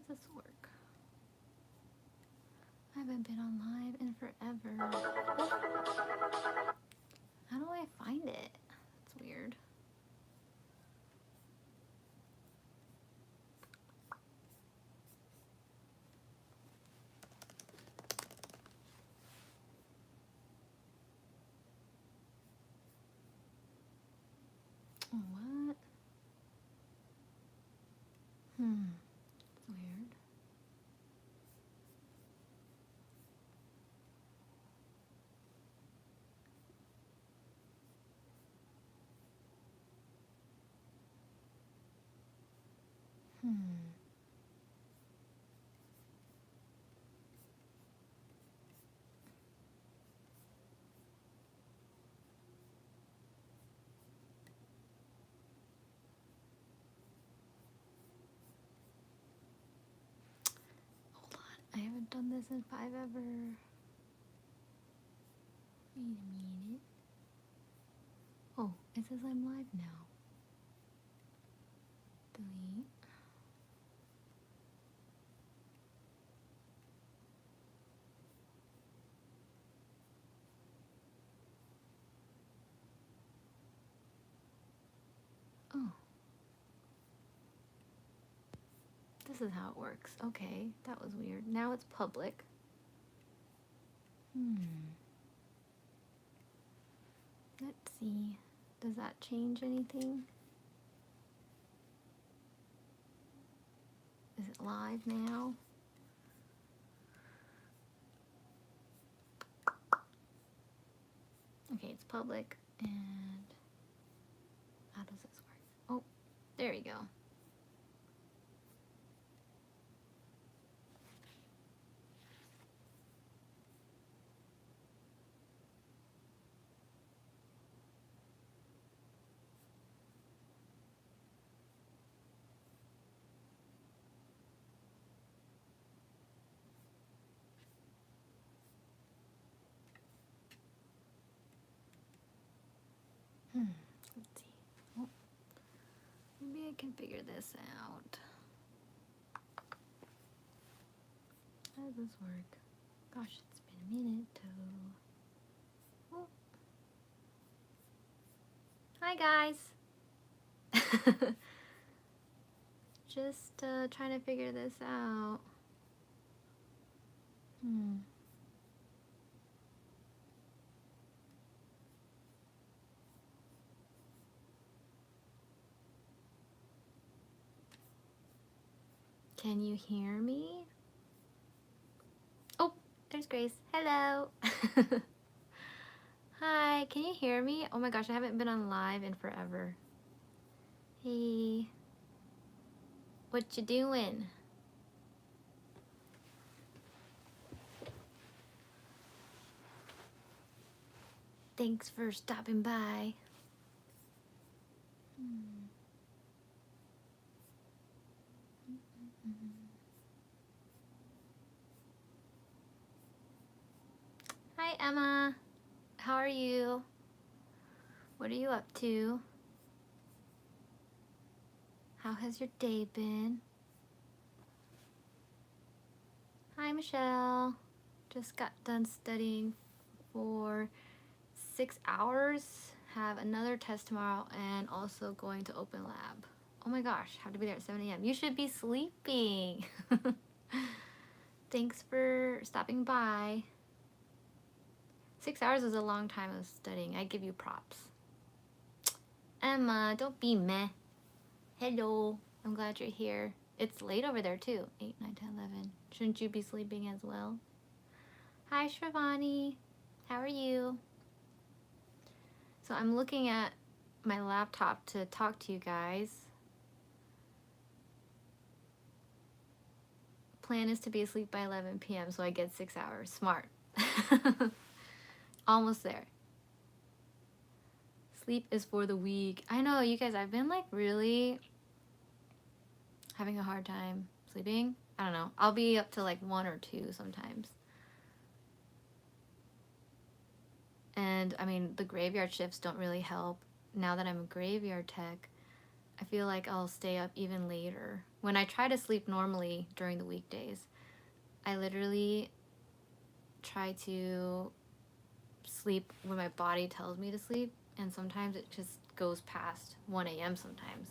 this work? I haven't been on live in forever. Oh. How do I find it? That's weird. What? That's weird. Hold on. I haven't done this in 5 ever. Wait a minute. Oh, it says I'm live now. Delete. Oh. This is how it works. Okay, that was weird. Now it's public. Let's see. Does that change anything? Is it live now? Okay, it's public. And how does this work? Oh, there we go. Let's see. Oh, maybe I can figure this out. How does this work? Gosh, it's been a minute too. Oh. Hi guys. Just trying to figure this out. Can you hear me? Oh, there's Grace. Hello. Hi, can you hear me? Oh my gosh, I haven't been on live in forever. Hey. What you doing? Thanks for stopping by. Hi, Emma. How are you? What are you up to? How has your day been? Hi, Michelle. Just got done studying for 6 hours. Have another test tomorrow and also going to open lab. Oh my gosh, have to be there at 7 a.m. You should be sleeping. Thanks for stopping by. 6 hours is a long time of studying. I give you props. Emma, don't be meh. Hello. I'm glad you're here. It's late over there too. 8, 9, 10, 11. Shouldn't you be sleeping as well? Hi, Shravani. How are you? So I'm looking at my laptop to talk to you guys. Plan is to be asleep by 11 p.m. so I get 6 hours. Smart. Almost there. Sleep is for the weak. I know, you guys, I've been like really having a hard time sleeping. I don't know. I'll be up to like 1 or 2 sometimes. And I mean, the graveyard shifts don't really help. Now that I'm a graveyard tech, I feel like I'll stay up even later When I try to sleep normally during the weekdays, I literally try to sleep when my body tells me to sleep, and sometimes it just goes past 1 a.m. sometimes.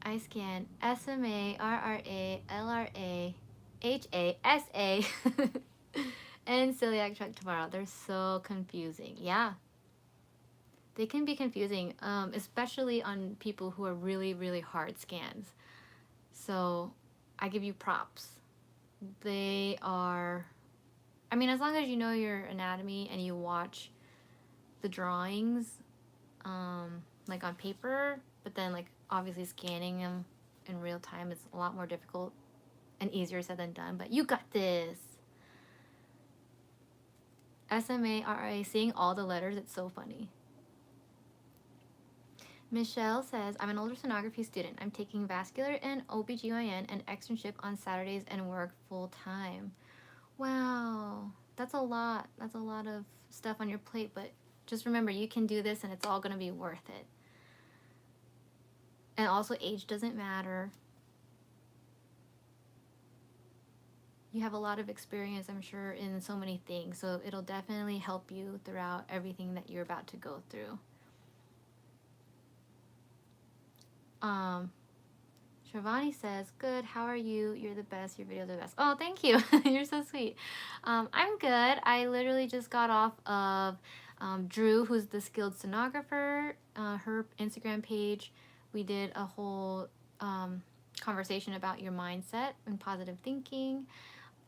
I scan SMA, RRA, LRA, HA, SA, and celiac tract tomorrow. They're so confusing. Yeah. They can be confusing, especially on people who are really, really hard scans. So I give you props. They are, I mean, as long as you know your anatomy and you watch the drawings, like on paper, but then like obviously scanning them in real time is a lot more difficult and easier said than done, but you got this. SMARA, seeing all the letters, it's so funny. Michelle says, I'm an ultrasonography student. I'm taking vascular and OBGYN and externship on Saturdays and work full time. Wow, that's a lot. That's a lot of stuff on your plate, but just remember, you can do this and it's all going to be worth it. And also, age doesn't matter. You have a lot of experience, I'm sure, in so many things, so it'll definitely help you throughout everything that you're about to go through. Shravani says, good, how are you? You're the best, your videos are the best. Oh, thank you. You're so sweet. I'm good. I literally just got off of Drew, who's the Skilled Sonographer, her Instagram page. We did a whole conversation about your mindset and positive thinking.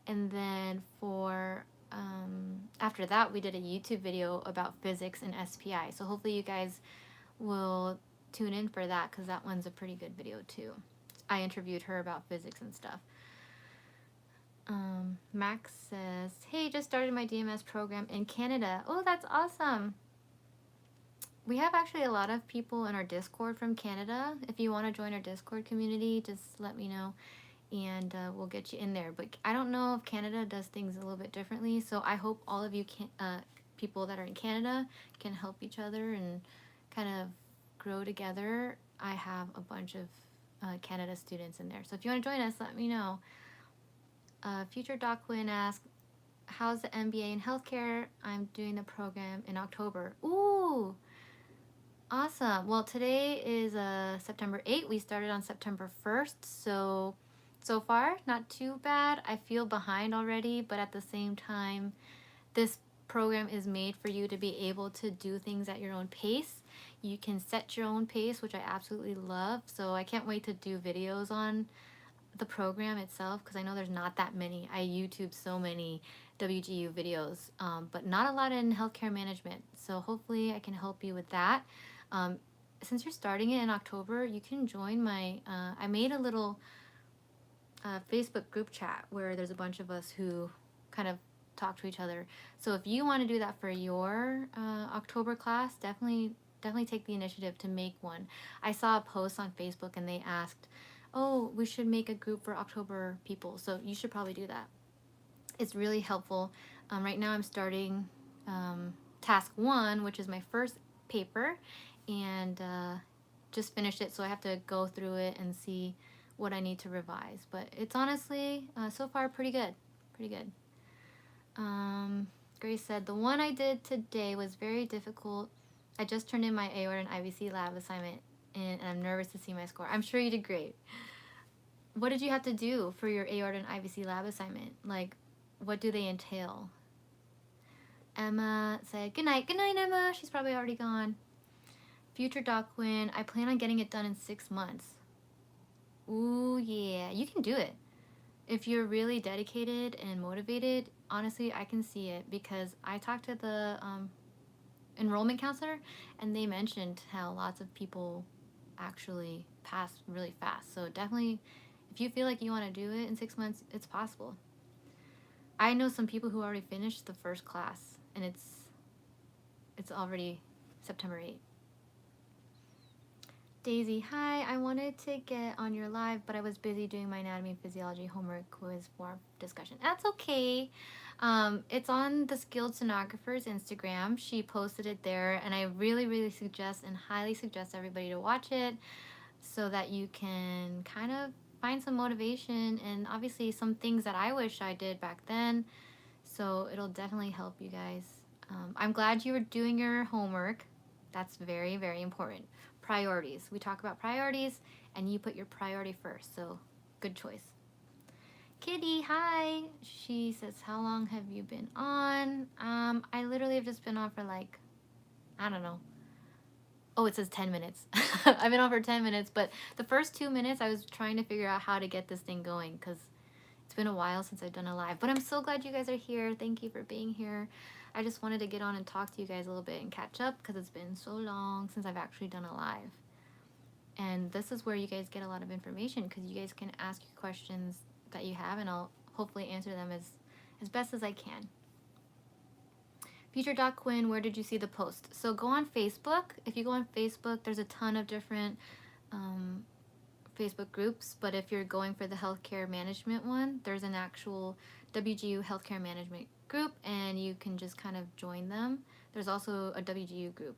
And then for after that, we did a YouTube video about physics and SPI. So hopefully you guys will tune in for that, because that one's a pretty good video too. I interviewed her about physics and stuff. Max says, hey, just started my DMS program in Canada. Oh, that's awesome. We have actually a lot of people in our Discord from Canada. If you want to join our Discord community, just let me know and we'll get you in there. But I don't know if Canada does things a little bit differently, so I hope all of you people that are in Canada can help each other and kind of grow together. I have a bunch of Canada students in there, so if you want to join us, let me know. Future Doc Quinn asks, how's the MBA in healthcare? I'm doing the program in October. Ooh, awesome. Well, today is September 8th. We started on September 1st, so far not too bad. I feel behind already, but at the same time, this program is made for you to be able to do things at your own pace. You can set your own pace, which I absolutely love. So I can't wait to do videos on the program itself, because I know there's not that many. I YouTube so many WGU videos, but not a lot in healthcare management. So hopefully I can help you with that. Since you're starting it in October, you can join my, I made a little Facebook group chat where there's a bunch of us who kind of talk to each other. So if you want to do that for your October class, definitely take the initiative to make one. I saw a post on Facebook and they asked, oh, we should make a group for October people. So you should probably do that. It's really helpful. Right now I'm starting task 1, which is my first paper, and just finished it, so I have to go through it and see what I need to revise. But it's honestly, so far, pretty good. Pretty good. Grace said, the one I did today was very difficult. I just turned in my aorta and IVC lab assignment, and I'm nervous to see my score. I'm sure you did great. What did you have to do for your aorta and IVC lab assignment? Like, what do they entail? Emma said, good night. Good night, Emma. She's probably already gone. Future Doc Quinn, I plan on getting it done in 6 months. Ooh, yeah. You can do it. If you're really dedicated and motivated, honestly, I can see it, because I talked to the enrollment counselor, and they mentioned how lots of people actually pass really fast. So definitely, if you feel like you want to do it in 6 months, it's possible. I know some people who already finished the first class, and it's already September 8th. Daisy, hi, I wanted to get on your live, but I was busy doing my anatomy and physiology homework quiz for discussion. That's okay. It's on the Skilled Sonographer's Instagram. She posted it there, and I really, really suggest and highly suggest everybody to watch it. so that you can kind of find some motivation and obviously some things that I wish I did back then. So it'll definitely help you guys. I'm glad you were doing your homework. That's very, very important. Priorities. We talk about priorities, and you put your priority first. So good choice. Kitty, hi. She says, how long have you been on? I literally have just been on for like, I don't know. Oh, it says 10 minutes. I've been on for 10 minutes, but the first 2 minutes I was trying to figure out how to get this thing going because it's been a while since I've done a live. But I'm so glad you guys are here. Thank you for being here. I just wanted to get on and talk to you guys a little bit and catch up because it's been so long since I've actually done a live. And this is where you guys get a lot of information because you guys can ask your questions that you have and I'll hopefully answer them as best as I can. Future Doc Quinn, where did you see the post? So go on Facebook. If you go on Facebook, there's a ton of different Facebook groups, but if you're going for the healthcare management one, there's an actual WGU healthcare management group and you can just kind of join them. There's also a WGU group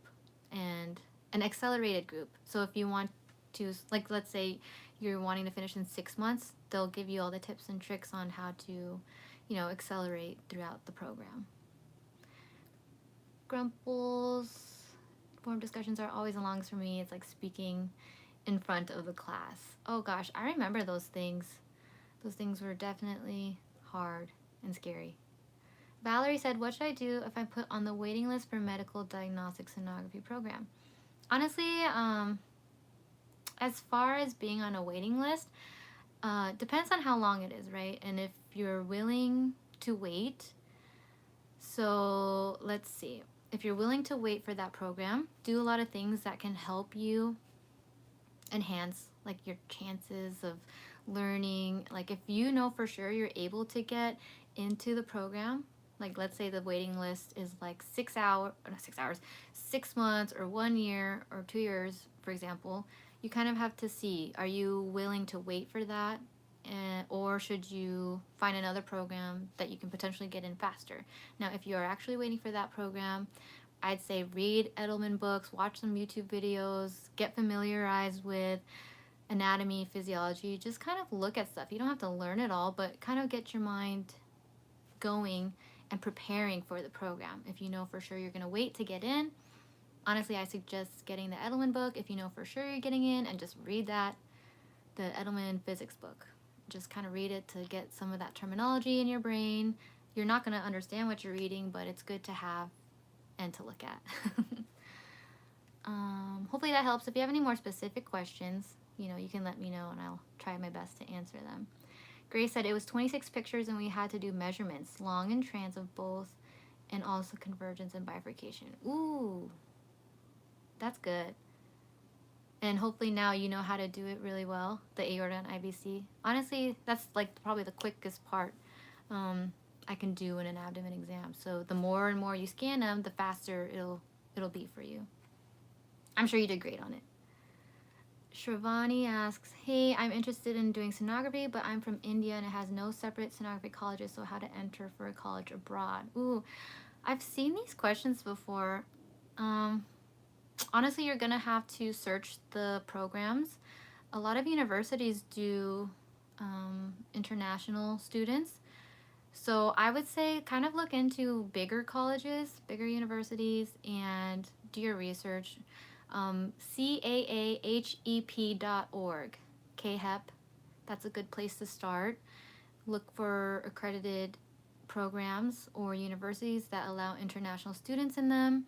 and an accelerated group. So if you want to, like, let's say you're wanting to finish in 6 months, they'll give you all the tips and tricks on how to, you know, accelerate throughout the program. Grumples, forum discussions are always the longest for me. It's like speaking in front of the class. Oh gosh, I remember those things. Those things were definitely hard and scary. Valerie said, what should I do if I put on the waiting list for medical diagnostic sonography program? Honestly, as far as being on a waiting list, depends on how long it is, right? And if you're willing to wait. So let's see. If you're willing to wait for that program, do a lot of things that can help you enhance like your chances of learning. Like if you know for sure you're able to get into the program, like let's say the waiting list is like 6 hours, not 6 hours, 6 months or 1 year or 2 years, for example, you kind of have to see, are you willing to wait for that? Or should you find another program that you can potentially get in faster? Now, if you are actually waiting for that program, I'd say read Edelman books, watch some YouTube videos, get familiarized with anatomy, physiology, just kind of look at stuff. You don't have to learn it all, but kind of get your mind going and preparing for the program. If you know for sure you're going to wait to get in, honestly, I suggest getting the Edelman book if you know for sure you're getting in, and just read that, the Edelman physics book. Just kind of read it to get some of that terminology in your brain. You're not going to understand what you're reading, but it's good to have and to look at. Hopefully that helps. If you have any more specific questions, you know, you can let me know and I'll try my best to answer them. Grace said it was 26 pictures and we had to do measurements, long and trans of both, and also convergence and bifurcation. Ooh, that's good. And hopefully now you know how to do it really well, the aorta and IVC. Honestly, that's like probably the quickest part I can do in an abdomen exam. So the more and more you scan them, the faster it'll be for you. I'm sure you did great on it. Shravani asks, hey, I'm interested in doing sonography, but I'm from India and it has no separate sonography colleges, so how to enter for a college abroad? Ooh, I've seen these questions before. Honestly, you're gonna have to search the programs. A lot of universities do international students. So I would say kind of look into bigger colleges, bigger universities, and do your research. caahep.org, CAHEP, that's a good place to start. Look for accredited programs or universities that allow international students in them.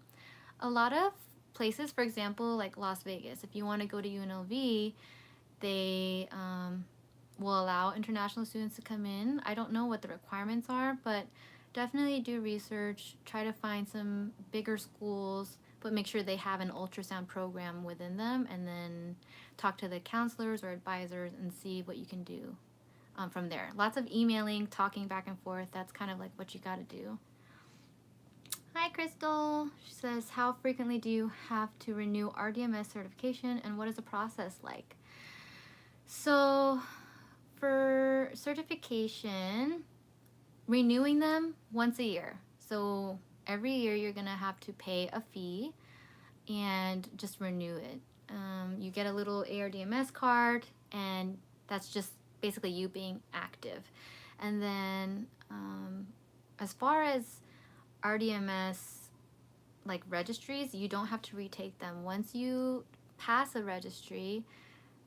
A lot of places, for example, like Las Vegas, if you want to go to UNLV, they will allow international students to come in. I don't know what the requirements are, but definitely do research, try to find some bigger schools, but make sure they have an ultrasound program within them, and then talk to the counselors or advisors and see what you can do from there. Lots of emailing, talking back and forth, that's kind of like what you got to do. Hi, Crystal. She says, how frequently do you have to renew RDMS certification and what is the process like? So for certification, renewing them once a year. So every year you're going to have to pay a fee and just renew it. You get a little ARDMS card, and that's just basically you being active. And then as far as RDMS like registries, you don't have to retake them. Once you pass a registry,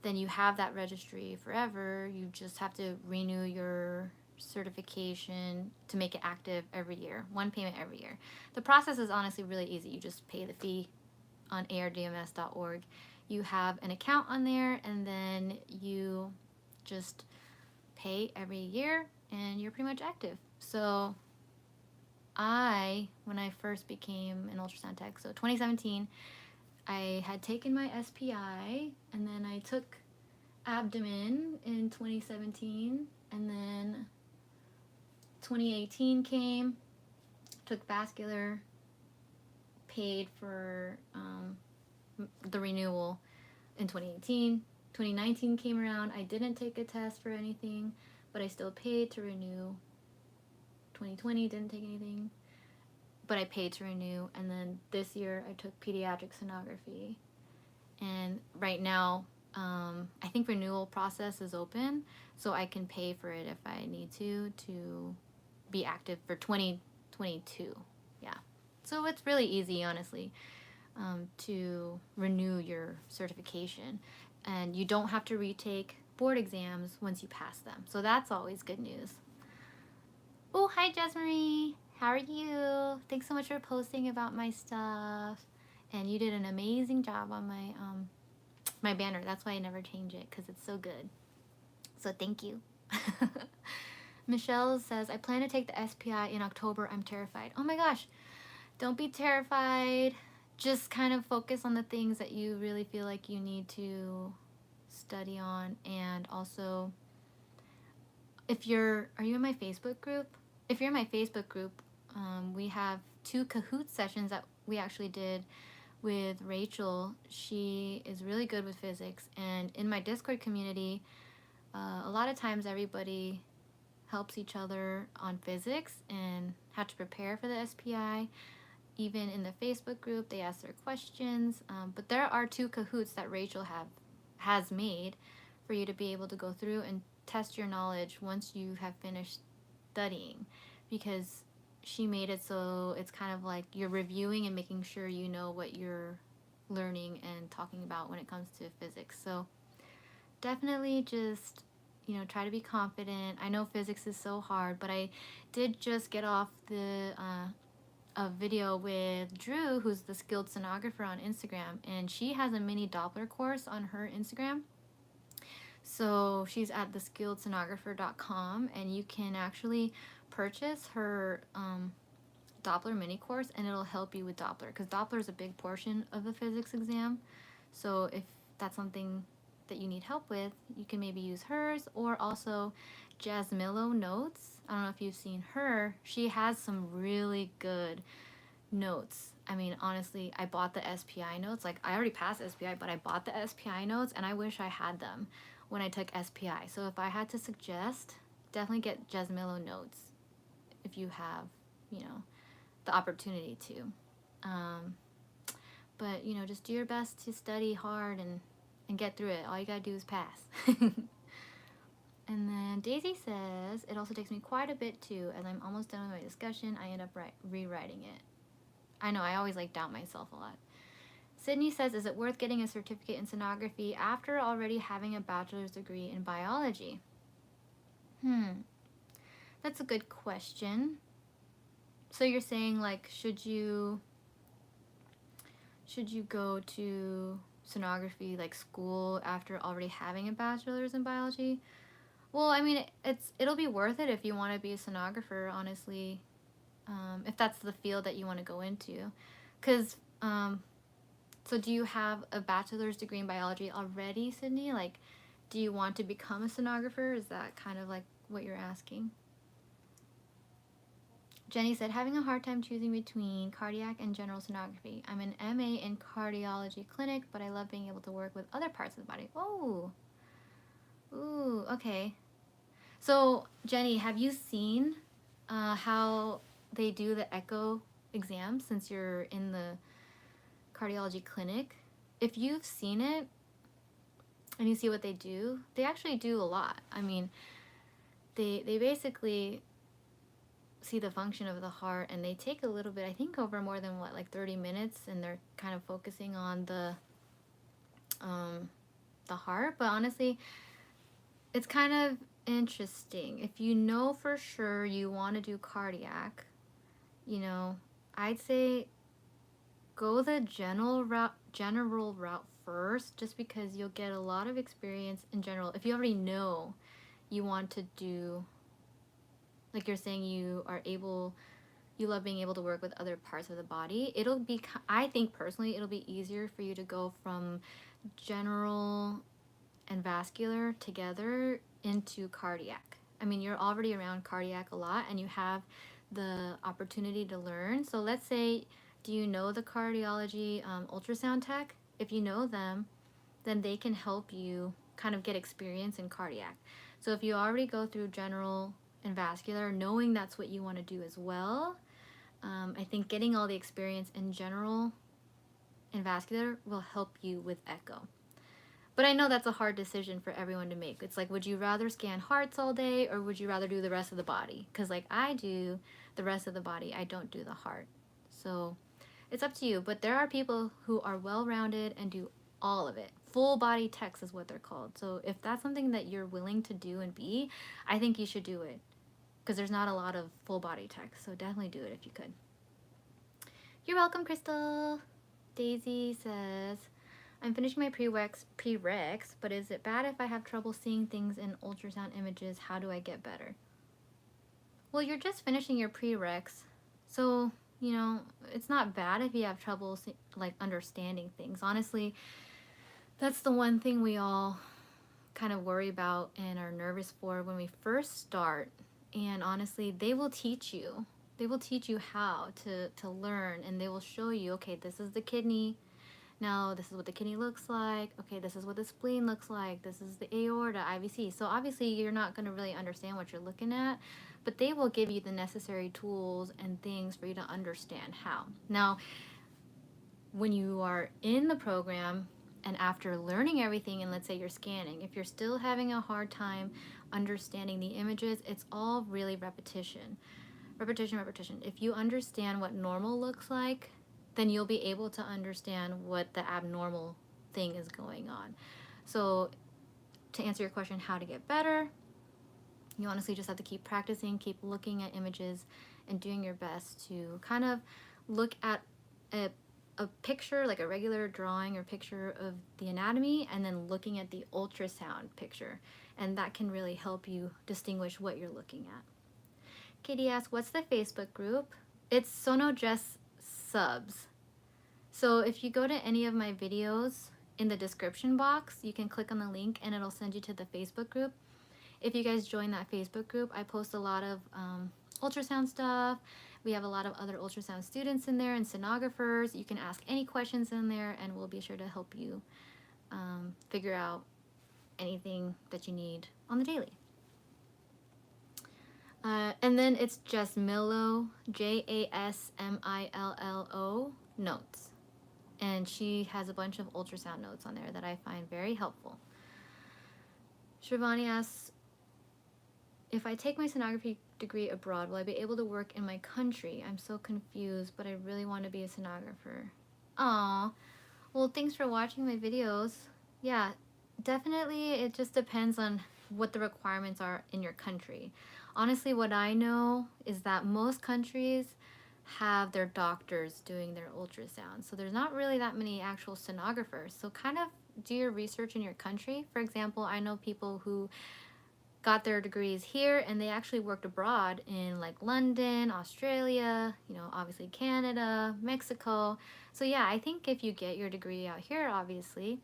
then you have that registry forever. You just have to renew your certification to make it active every year. One payment every year. The process is honestly really easy. You just pay the fee on ardms.org. You have an account on there, and then you just pay every year, and you're pretty much active. So when I first became an ultrasound tech, so 2017, I had taken my SPI, and then I took abdomen in 2017, and then 2018 came, took vascular, paid for the renewal in 2018. 2019 came around, I didn't take a test for anything, but I still paid to renew. 2020 didn't take anything, but I paid to renew. And then this year I took pediatric sonography, and right now I think renewal process is open, so I can pay for it if I need to be active for 2022. Yeah, so it's really easy, honestly, to renew your certification, and you don't have to retake board exams once you pass them, so that's always good news. Oh, hi Jasmarie, how are you? Thanks so much for posting about my stuff, and you did an amazing job on my my banner. That's why I never change it, because it's so good, so thank you. Michelle says, I plan to take the SPI in October. I'm terrified. Oh my gosh, don't be terrified. Just kind of focus on the things that you really feel like you need to study on. And also, are you in my Facebook group? If you're in my Facebook group, we have 2 Kahoot sessions that we actually did with Rachel. She is really good with physics, and in my Discord community, a lot of times everybody helps each other on physics and how to prepare for the SPI. Even in the Facebook group, they ask their questions, but there are 2 Kahoots that Rachel has made for you to be able to go through and test your knowledge once you have finished studying, because she made it so it's kind of like you're reviewing and making sure you know what you're learning and talking about when it comes to physics. So definitely just, try to be confident. I know physics is so hard, but I did just get off a video with Drew, who's the Skilled Sonographer on Instagram, and she has a mini Doppler course on her Instagram. So she's at TheSkilledSonographer.com, and you can actually purchase her Doppler mini course, and it'll help you with Doppler, because Doppler is a big portion of the physics exam. So if that's something that you need help with, you can maybe use hers, or also Jasmilo Notes. I don't know if you've seen her. She has some really good notes. I mean, honestly, I bought the SPI notes. Like, I already passed SPI, but I bought the SPI notes, and I wish I had them when I took SPI. So if I had to suggest, definitely get Jasmilo Notes if you have, the opportunity to. But, just do your best to study hard and get through it. All you gotta do is pass. And then Daisy says, it also takes me quite a bit too. As I'm almost done with my discussion, I end up rewriting it. I know, I always doubt myself a lot. Sydney says, is it worth getting a certificate in sonography after already having a bachelor's degree in biology? That's a good question. So you're saying, should you go to sonography school after already having a bachelor's in biology? Well, I mean, it'll be worth it if you want to be a sonographer, honestly, if that's the field that you want to go into. Because, so do you have a bachelor's degree in biology already, Sydney? Do you want to become a sonographer? Is that kind of what you're asking? Jenny said, having a hard time choosing between cardiac and general sonography. I'm an MA in cardiology clinic, but I love being able to work with other parts of the body. Oh, ooh, okay. So, Jenny, have you seen how they do the echo exam since you're in the cardiology clinic? if you've seen it and you see what they do, they actually do a lot. I mean, they basically see the function of the heart, and they take a little bit, I think over more than what, like 30 minutes, and they're kind of focusing on the heart. But honestly, it's kind of interesting. If you know for sure you want to do cardiac, you know, I'd say go the general route first, just because you'll get a lot of experience in general. If you already know you want to do, like you're saying, you love being able to work with other parts of the body, it'll be, I think personally, it'll be easier for you to go from general and vascular together into cardiac. I mean, you're already around cardiac a lot and you have the opportunity to learn. So let's say, do you know the cardiology ultrasound tech? If you know them, then they can help you kind of get experience in cardiac. So if you already go through general and vascular, knowing that's what you want to do as well, I think getting all the experience in general and vascular will help you with echo. But I know that's a hard decision for everyone to make. It's like, would you rather scan hearts all day, or would you rather do the rest of the body? Because like I do the rest of the body, I don't do the heart. So it's up to you. But there are people who are well-rounded and do all of it. Full body techs is what they're called. So if that's something that you're willing to do and be, I think you should do it. Because there's not a lot of full body techs. So definitely do it if you could. You're welcome, Crystal. Daisy says, I'm finishing my prereqs, but is it bad if I have trouble seeing things in ultrasound images? How do I get better? Well, you're just finishing your prereqs, so, you know, it's not bad if you have trouble like understanding things. Honestly, that's the one thing we all kind of worry about and are nervous for when we first start. And honestly, they will teach you. They will teach you how to learn, and they will show you, okay, this is the kidney. Now, this is what the kidney looks like. Okay, this is what the spleen looks like. This is the aorta, IVC. So obviously, you're not going to really understand what you're looking at, but they will give you the necessary tools and things for you to understand how. Now, when you are in the program and after learning everything, and let's say you're scanning, if you're still having a hard time understanding the images, it's all really repetition. Repetition, repetition. If you understand what normal looks like, then you'll be able to understand what the abnormal thing is going on. So to answer your question, how to get better, you honestly just have to keep practicing, keep looking at images, and doing your best to kind of look at a picture, like a regular drawing or picture of the anatomy, and then looking at the ultrasound picture. And that can really help you distinguish what you're looking at. Katie asks, what's the Facebook group? It's SonoGes subs. So if you go to any of my videos in the description box, you can click on the link and it'll send you to the Facebook group. If you guys join that Facebook group, I post a lot of ultrasound stuff. We have a lot of other ultrasound students in there and sonographers. You can ask any questions in there and we'll be sure to help you figure out anything that you need on the daily. And then it's Jasmillo, Jasmillo notes. And she has a bunch of ultrasound notes on there that I find very helpful. Shivani asks, if I take my sonography degree abroad, will I be able to work in my country? I'm so confused, but I really want to be a sonographer. Aw, well, thanks for watching my videos. Yeah, definitely it just depends on what the requirements are in your country. Honestly, what I know is that most countries have their doctors doing their ultrasound. So there's not really that many actual sonographers. So kind of do your research in your country. For example, I know people who got their degrees here and they actually worked abroad in like London, Australia, you know, obviously Canada, Mexico. So yeah, I think if you get your degree out here, obviously,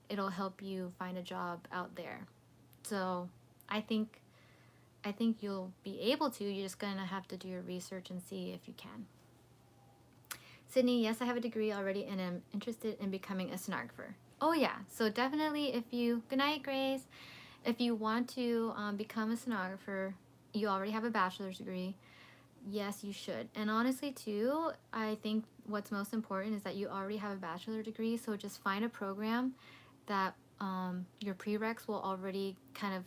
it'll help you find a job out there. So I think you'll be able to. You're just gonna have to do your research and see if you can. Sydney, yes, I have a degree already and I'm interested in becoming a sonographer. Oh yeah, so definitely if you, good night Grace, if you want to become a sonographer, you already have a bachelor's degree, yes, you should. And honestly, too, I think what's most important is that you already have a bachelor degree. So just find a program that your prereqs will already kind of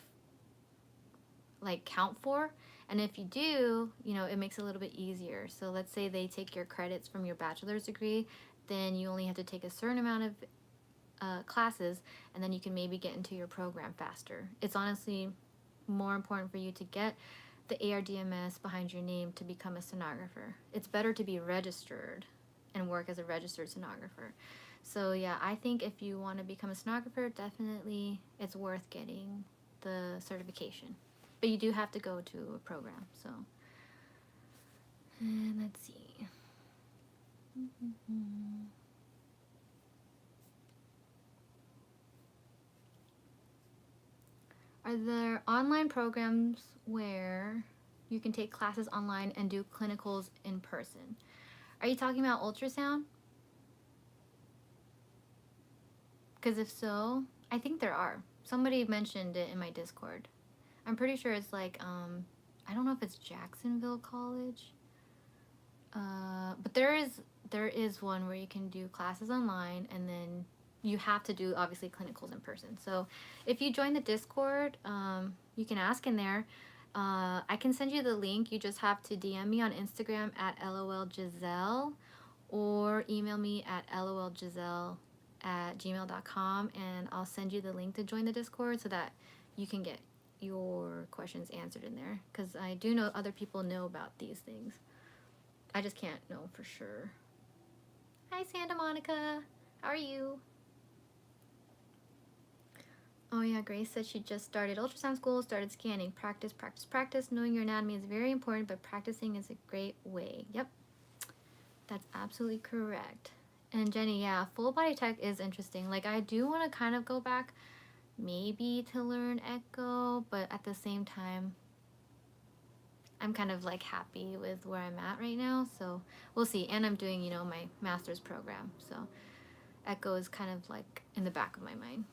like count for. And if you do, you know, it makes it a little bit easier. So let's say they take your credits from your bachelor's degree, then you only have to take a certain amount of classes, and then you can maybe get into your program faster. It's honestly more important for you to get the ARDMS behind your name to become a sonographer. It's better to be registered and work as a registered sonographer. So yeah, I think if you want to become a sonographer, definitely it's worth getting the certification. But you do have to go to a program. So, and let's see. Are there online programs where you can take classes online and do clinicals in person? Are you talking about ultrasound? Because if so, I think there are. Somebody mentioned it in my Discord. I'm pretty sure it's like, I don't know if it's Jacksonville College. But there is one where you can do classes online, and then you have to do obviously clinicals in person. So if you join the Discord, you can ask in there. I can send you the link. You just have to DM me on Instagram at lolgiselle or email me at lolgiselle@gmail.com, and I'll send you the link to join the Discord so that you can get your questions answered in there, because I do know other people know about these things. I just can't know for sure. Hi, Santa Monica. How are you? Oh yeah, Grace said she just started ultrasound school, started scanning. Practice, practice, practice. Knowing your anatomy is very important, but practicing is a great way. Yep, that's absolutely correct. And Jenny, yeah, full body tech is interesting. Like, I do want to kind of go back maybe to learn echo, but at the same time, I'm kind of like happy with where I'm at right now, so we'll see. And I'm doing, you know, my master's program, so echo is kind of like in the back of my mind.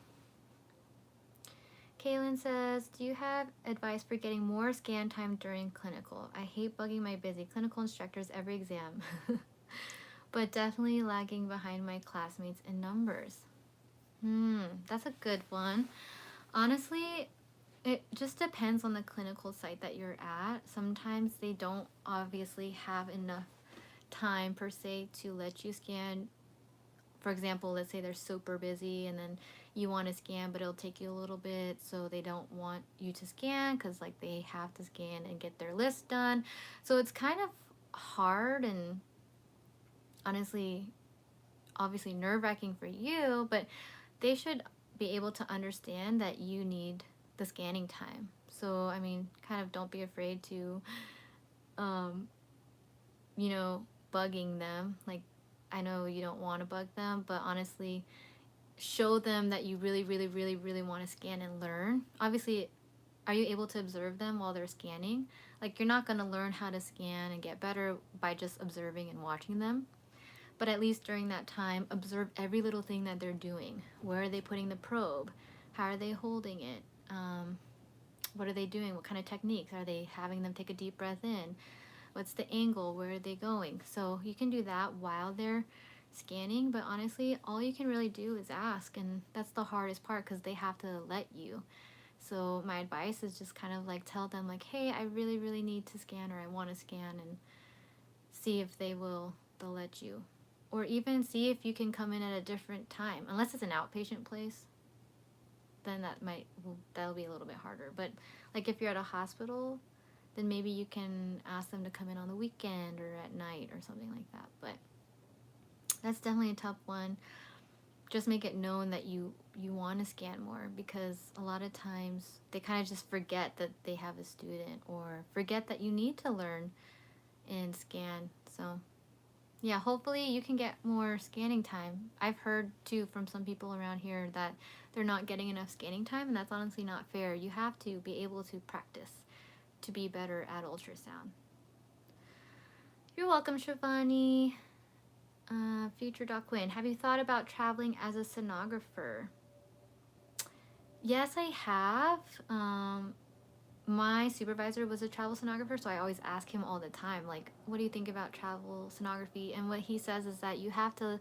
Kaylin says, do you have advice for getting more scan time during clinical? I hate bugging my busy clinical instructors every exam, but definitely lagging behind my classmates in numbers. That's a good one. Honestly, it just depends on the clinical site that you're at. Sometimes they don't obviously have enough time per se to let you scan. For example, let's say they're super busy and then you want to scan, but it'll take you a little bit, so they don't want you to scan because like they have to scan and get their list done. So it's kind of hard and honestly, obviously nerve-wracking for you, but they should be able to understand that you need the scanning time. So I mean, kind of don't be afraid to you know, bugging them. Like, I know you don't want to bug them, but honestly, show them that you really, really, really, really want to scan and learn. Obviously, are you able to observe them while they're scanning? Like, you're not going to learn how to scan and get better by just observing and watching them. But at least during that time, observe every little thing that they're doing. Where are they putting the probe? How are they holding it? What are they doing? What kind of techniques? Are they having them take a deep breath in? What's the angle? Where are they going? So you can do that while they're scanning, but honestly, all you can really do is ask, and that's the hardest part because they have to let you. So my advice is just kind of like tell them like, hey, I really, really need to scan, or I want to scan, and see if they'll let you. Or even see if you can come in at a different time. Unless it's an outpatient place, then that'll be a little bit harder. But like if you're at a hospital, then maybe you can ask them to come in on the weekend or at night or something like that. But that's definitely a tough one. Just make it known that you want to scan more, because a lot of times they kind of just forget that they have a student or forget that you need to learn and scan. So yeah, hopefully you can get more scanning time. I've heard too from some people around here that they're not getting enough scanning time, and that's honestly not fair. You have to be able to practice to be better at ultrasound. You're welcome, Shivani. Future Doc Quinn, have you thought about traveling as a sonographer? Yes, I have. my supervisor was a travel sonographer, so I always ask him all the time, like, what do you think about travel sonography? And what he says is that you have to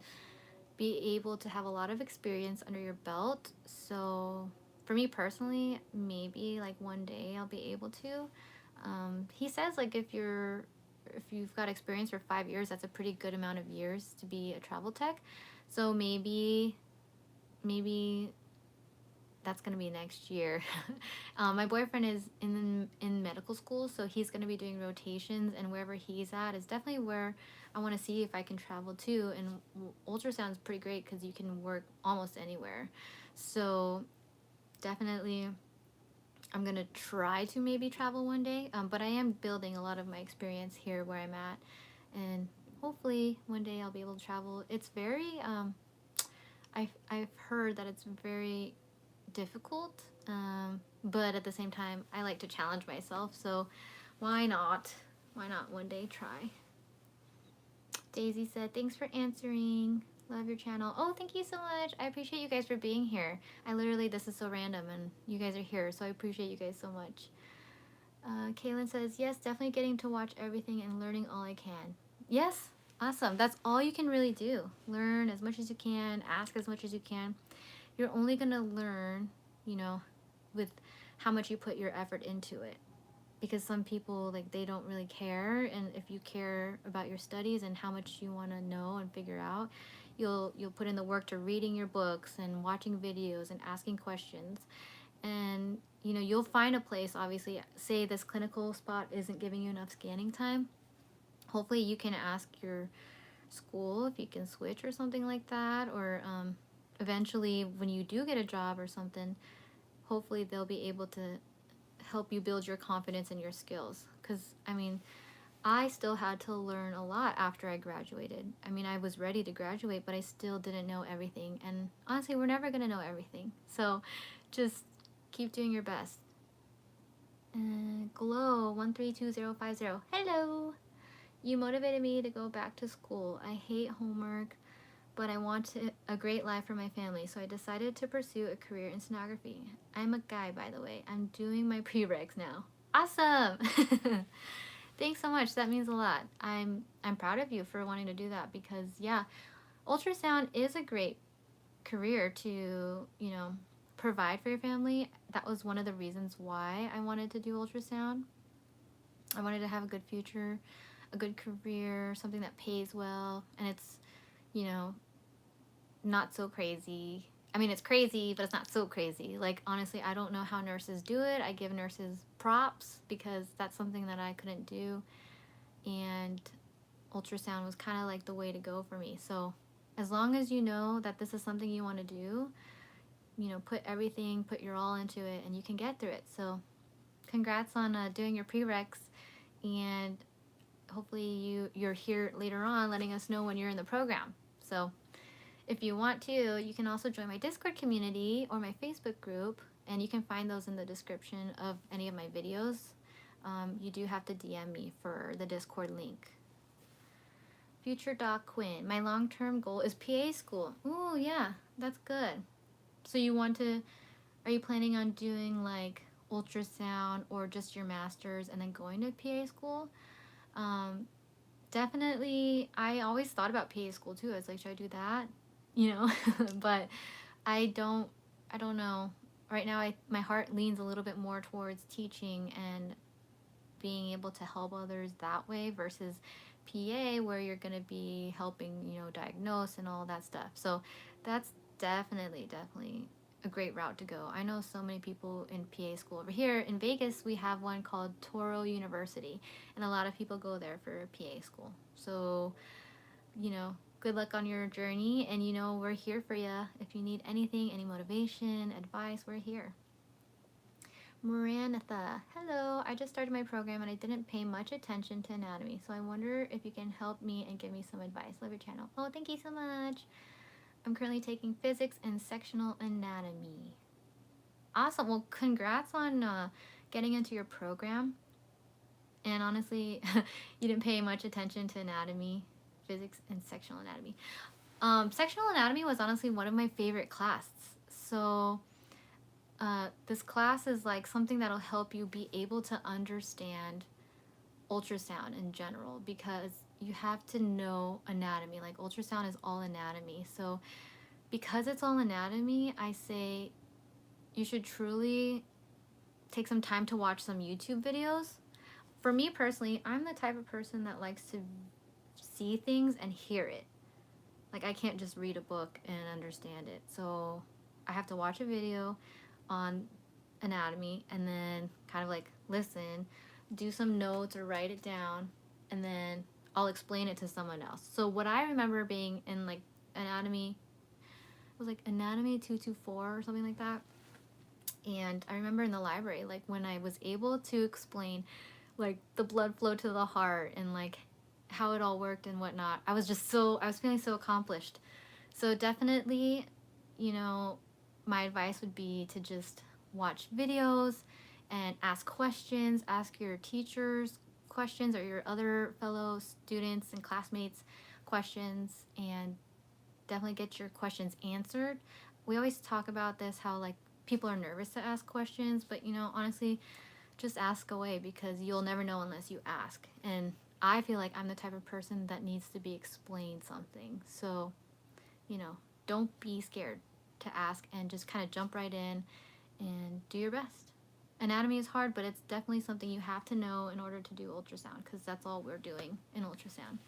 be able to have a lot of experience under your belt. So for me personally, maybe like one day I'll be able to. He says like if you've got experience for 5 years, that's a pretty good amount of years to be a travel tech. So maybe that's gonna be next year. My boyfriend is in medical school, so he's gonna be doing rotations, and wherever he's at is definitely where I want to see if I can travel too. And ultrasound's pretty great because you can work almost anywhere. So definitely, I'm gonna try to maybe travel one day. But I am building a lot of my experience here where I'm at, and hopefully one day I'll be able to travel. It's very I've heard that it's very difficult, but at the same time I like to challenge myself, so why not one day try. Daisy said thanks for answering, love your channel. Oh, thank you so much. I appreciate you guys for being here. I literally, this is so random and you guys are here, so I appreciate you guys so much. Kaylin says yes, definitely getting to watch everything and learning all I can. Yes, awesome. That's all you can really do. Learn as much as you can, ask as much as you can. You're only gonna learn, you know, with how much you put your effort into it. Because some people, like, they don't really care, and if you care about your studies and how much you want to know and figure out, you'll put in the work to reading your books and watching videos and asking questions. And you know, you'll find a place. Obviously, say this clinical spot isn't giving you enough scanning time, hopefully you can ask your school if you can switch or something like that, or eventually when you do get a job or something, hopefully they'll be able to help you build your confidence and your skills. Because I mean, I still had to learn a lot after I graduated. I mean, I was ready to graduate, but I still didn't know everything, and honestly, we're never gonna know everything, so just keep doing your best. Glow 132050, hello. You motivated me to go back to school. I hate homework, but I want a great life for my family, so I decided to pursue a career in sonography. I'm a guy, by the way. I'm doing my prereqs now. Awesome! Thanks so much. That means a lot. I'm proud of you for wanting to do that, because yeah, ultrasound is a great career to, you know, provide for your family. That was one of the reasons why I wanted to do ultrasound. I wanted to have a good future, a good career, something that pays well, and it's, you know, not so crazy. I mean, it's crazy, but it's not so crazy. Like, honestly, I don't know how nurses do it. I give nurses props because that's something that I couldn't do, and ultrasound was kind of like the way to go for me. So as long as you know that this is something you want to do, you know, put your all into it, and you can get through it. So congrats on doing your prereqs, and hopefully you're here later on letting us know when you're in the program. So if you want to, you can also join my Discord community or my Facebook group, and you can find those in the description of any of my videos. You do have to DM me for the Discord link. Future Doc Quinn, my long-term goal is PA school. Ooh, yeah, that's good. So are you planning on doing like ultrasound or just your master's and then going to PA school? Definitely, I always thought about PA school too. I was like, should I do that? You know, but I don't know. Right now, my heart leans a little bit more towards teaching and being able to help others that way versus PA, where you're going to be helping, you know, diagnose and all that stuff. So that's definitely a great route to go. I know so many people in PA school. Over here in Vegas, we have one called Toro University, and a lot of people go there for PA school. So, you know, good luck on your journey, and you know, we're here for you. If you need anything, any motivation, advice, we're here. Maranatha, hello. I just started my program and I didn't pay much attention to anatomy, so I wonder if you can help me and give me some advice. Love your channel. Oh, thank you so much. I'm currently taking physics and sectional anatomy. Awesome. Well, congrats on getting into your program. And honestly, you didn't pay much attention to anatomy, physics, and sectional anatomy. Sectional anatomy was honestly one of my favorite classes. So this class is like something that'll help you be able to understand ultrasound in general, because you have to know anatomy. Like ultrasound is all anatomy. So because it's all anatomy, I say you should truly take some time to watch some YouTube videos. For me personally, I'm the type of person that likes to see things and hear it. Like I can't just read a book and understand it. So I have to watch a video on anatomy and then kind of like listen, do some notes or write it down, and then I'll explain it to someone else. So what I remember being in like anatomy, it was like anatomy 224 or something like that. And I remember in the library, like when I was able to explain like the blood flow to the heart and like how it all worked and whatnot, I was feeling so accomplished. So definitely, you know, my advice would be to just watch videos and ask questions, ask your teachers questions or your other fellow students and classmates questions, and definitely get your questions answered. We always talk about this, how like people are nervous to ask questions, but honestly, just ask away, because you'll never know unless you ask. And I feel like I'm the type of person that needs to be explained something. So, don't be scared to ask and just kind of jump right in and do your best. Anatomy is hard, but it's definitely something you have to know in order to do ultrasound, because that's all we're doing in ultrasound.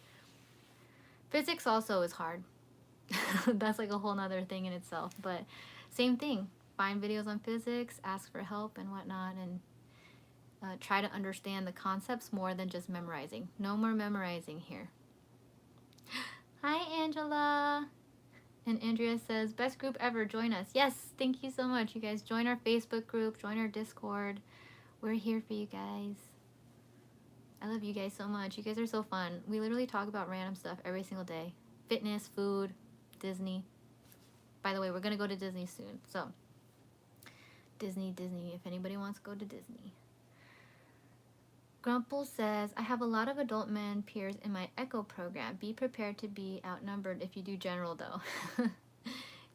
Physics also is hard. That's like a whole nother thing in itself, but same thing. Find videos on physics, ask for help and whatnot, and try to understand the concepts more than just memorizing. No more memorizing here. Hi, Angela. And Andrea says, best group ever, join us. Yes, thank you so much. You guys join our Facebook group, join our Discord. We're here for you guys. I love you guys so much. You guys are so fun. We literally talk about random stuff every single day. Fitness, food, Disney. By the way, we're going to go to Disney soon. So, Disney, if anybody wants to go to Disney. Grumple says, I have a lot of adult men peers in my echo program. Be prepared to be outnumbered if you do general, though.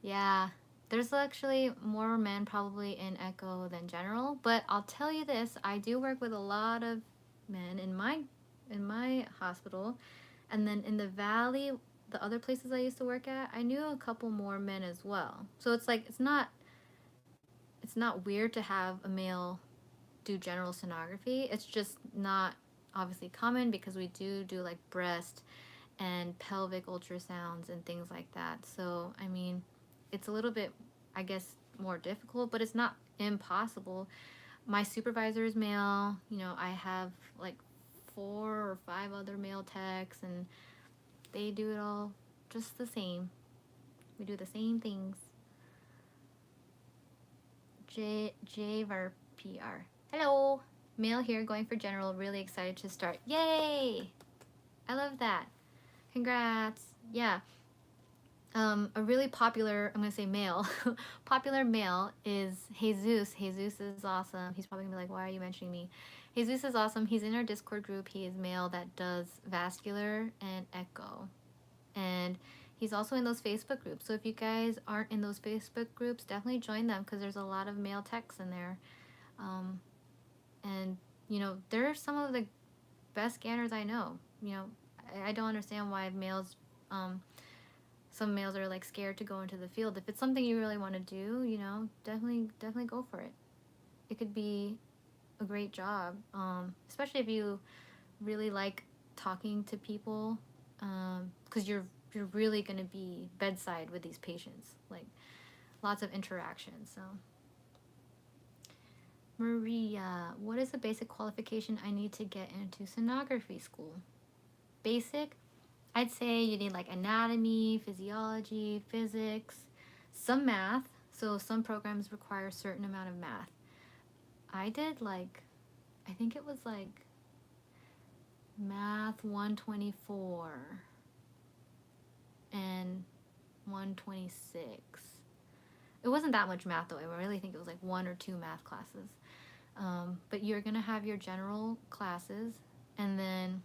Yeah, there's actually more men probably in echo than general. But I'll tell you this, I do work with a lot of men in my hospital. And then in the Valley, the other places I used to work at, I knew a couple more men as well. So it's like, it's not weird to have a male do general sonography. It's just not obviously common, because we do like breast and pelvic ultrasounds and things like that. So I mean, it's a little bit, I guess, more difficult, but it's not impossible. My supervisor is male. I have like 4 or 5 other male techs, and they do it all just the same. We do the same things. JVRPR. Hello. Male here, going for general. Really excited to start. Yay! I love that. Congrats. Yeah. A really popular, I'm going to say male, popular male is Jesus. Jesus is awesome. He's probably going to be like, why are you mentioning me? Jesus is awesome. He's in our Discord group. He is male that does vascular and echo. And he's also in those Facebook groups. So if you guys aren't in those Facebook groups, definitely join them, because there's a lot of male techs in there. And, they're some of the best scanners I know. I don't understand why some males are like scared to go into the field. If it's something you really want to do, definitely go for it. It could be a great job, especially if you really like talking to people, because you're really going to be bedside with these patients, like lots of interaction. So Maria, what is the basic qualification I need to get into sonography school? Basic? I'd say you need like anatomy, physiology, physics, some math. So some programs require a certain amount of math. I did I think it was like math 124 and 126. It wasn't that much math though. I really think it was like 1 or 2 math classes. But you're going to have your general classes, and then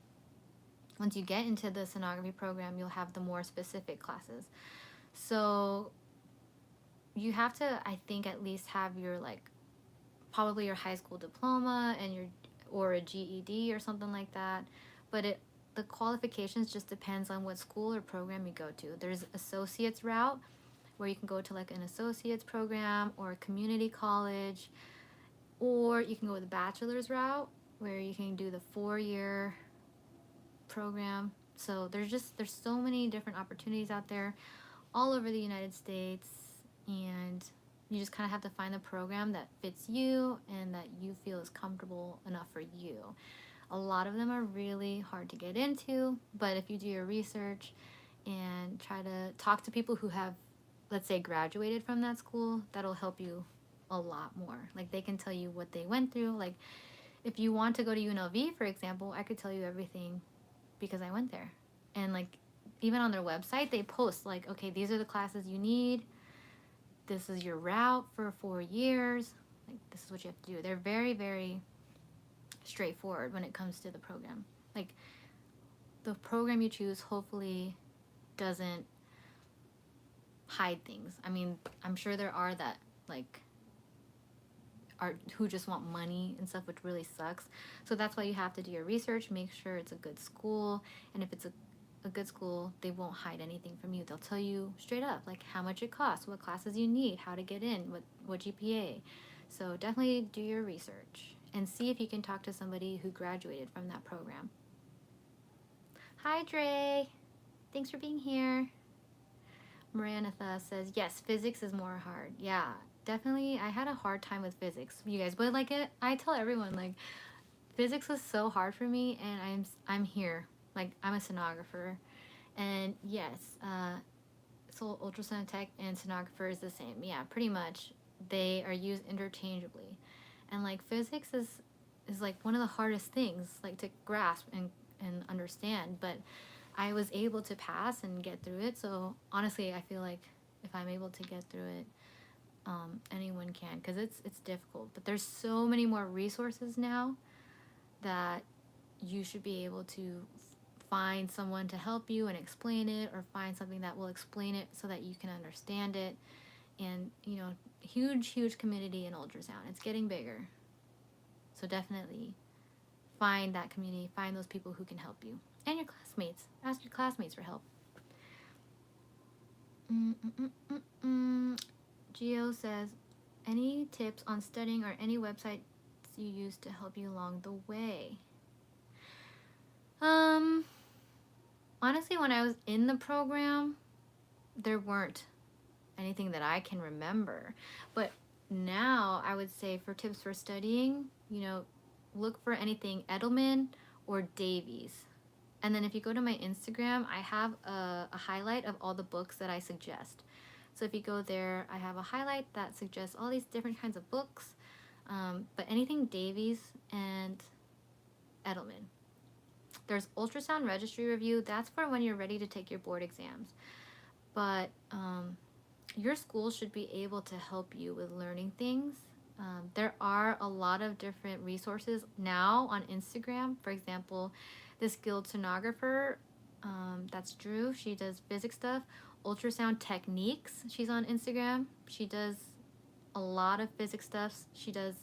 once you get into the sonography program, you'll have the more specific classes. So you have to, I think, at least have your like probably your high school diploma and your or a GED or something like that. But the qualifications just depends on what school or program you go to. There's associate's route where you can go to like an associate's program or a community college, or you can go the bachelor's route where you can do the 4-year program. So there's so many different opportunities out there all over the United States, and you just kind of have to find the program that fits you and that you feel is comfortable enough for you. A lot of them are really hard to get into, but if you do your research and try to talk to people who have, let's say, graduated from that school, that'll help you a lot more. Like, they can tell you what they went through. Like, if you want to go to UNLV, for example, I could tell you everything because I went there. And like, even on their website, they post like, okay, these are the classes you need. This is your route for 4 years. Like, this is what you have to do. They're very, very straightforward when it comes to the program. Like, the program you choose hopefully doesn't hide things. I mean, I'm sure there are that like are who just want money and stuff, which really sucks. So that's why you have to do your research, make sure it's a good school, and if it's a good school, they won't hide anything from you. They'll tell you straight up like how much it costs, what classes you need, how to get in, what GPA. So definitely do your research and see if you can talk to somebody who graduated from that program. Hi Dre, thanks for being here. Maranatha says, yes, physics is more hard. Yeah, definitely. I had a hard time with physics, you guys, but like I tell everyone, like, physics was so hard for me, and I'm here. Like, I'm a sonographer, and yes, so ultrasound tech and sonographer is the same. Yeah, pretty much. They are used interchangeably, and like physics is like one of the hardest things like to grasp and understand, but I was able to pass and get through it. So honestly, I feel like if I'm able to get through it, anyone can, because it's difficult. But there's so many more resources now that you should be able to find someone to help you and explain it, or find something that will explain it so that you can understand it. And huge community in ultrasound. It's getting bigger. So definitely find that community, find those people who can help you. And your classmates. Ask your classmates for help. Gio says, any tips on studying or any websites you use to help you along the way? Honestly, when I was in the program, there weren't anything that I can remember. But now I would say for tips for studying, look for anything Edelman or Davies. And then if you go to my Instagram, I have a highlight of all the books that I suggest. So if you go there, I have a highlight that suggests all these different kinds of books. But anything Davies and Edelman. There's Ultrasound Registry Review. That's for when you're ready to take your board exams. But your school should be able to help you with learning things. There are a lot of different resources now on Instagram. For example, TheSkilledSonographer, that's Drew. She does physics stuff. Ultrasound Techniques, she's on Instagram. She does a lot of physics stuff. She does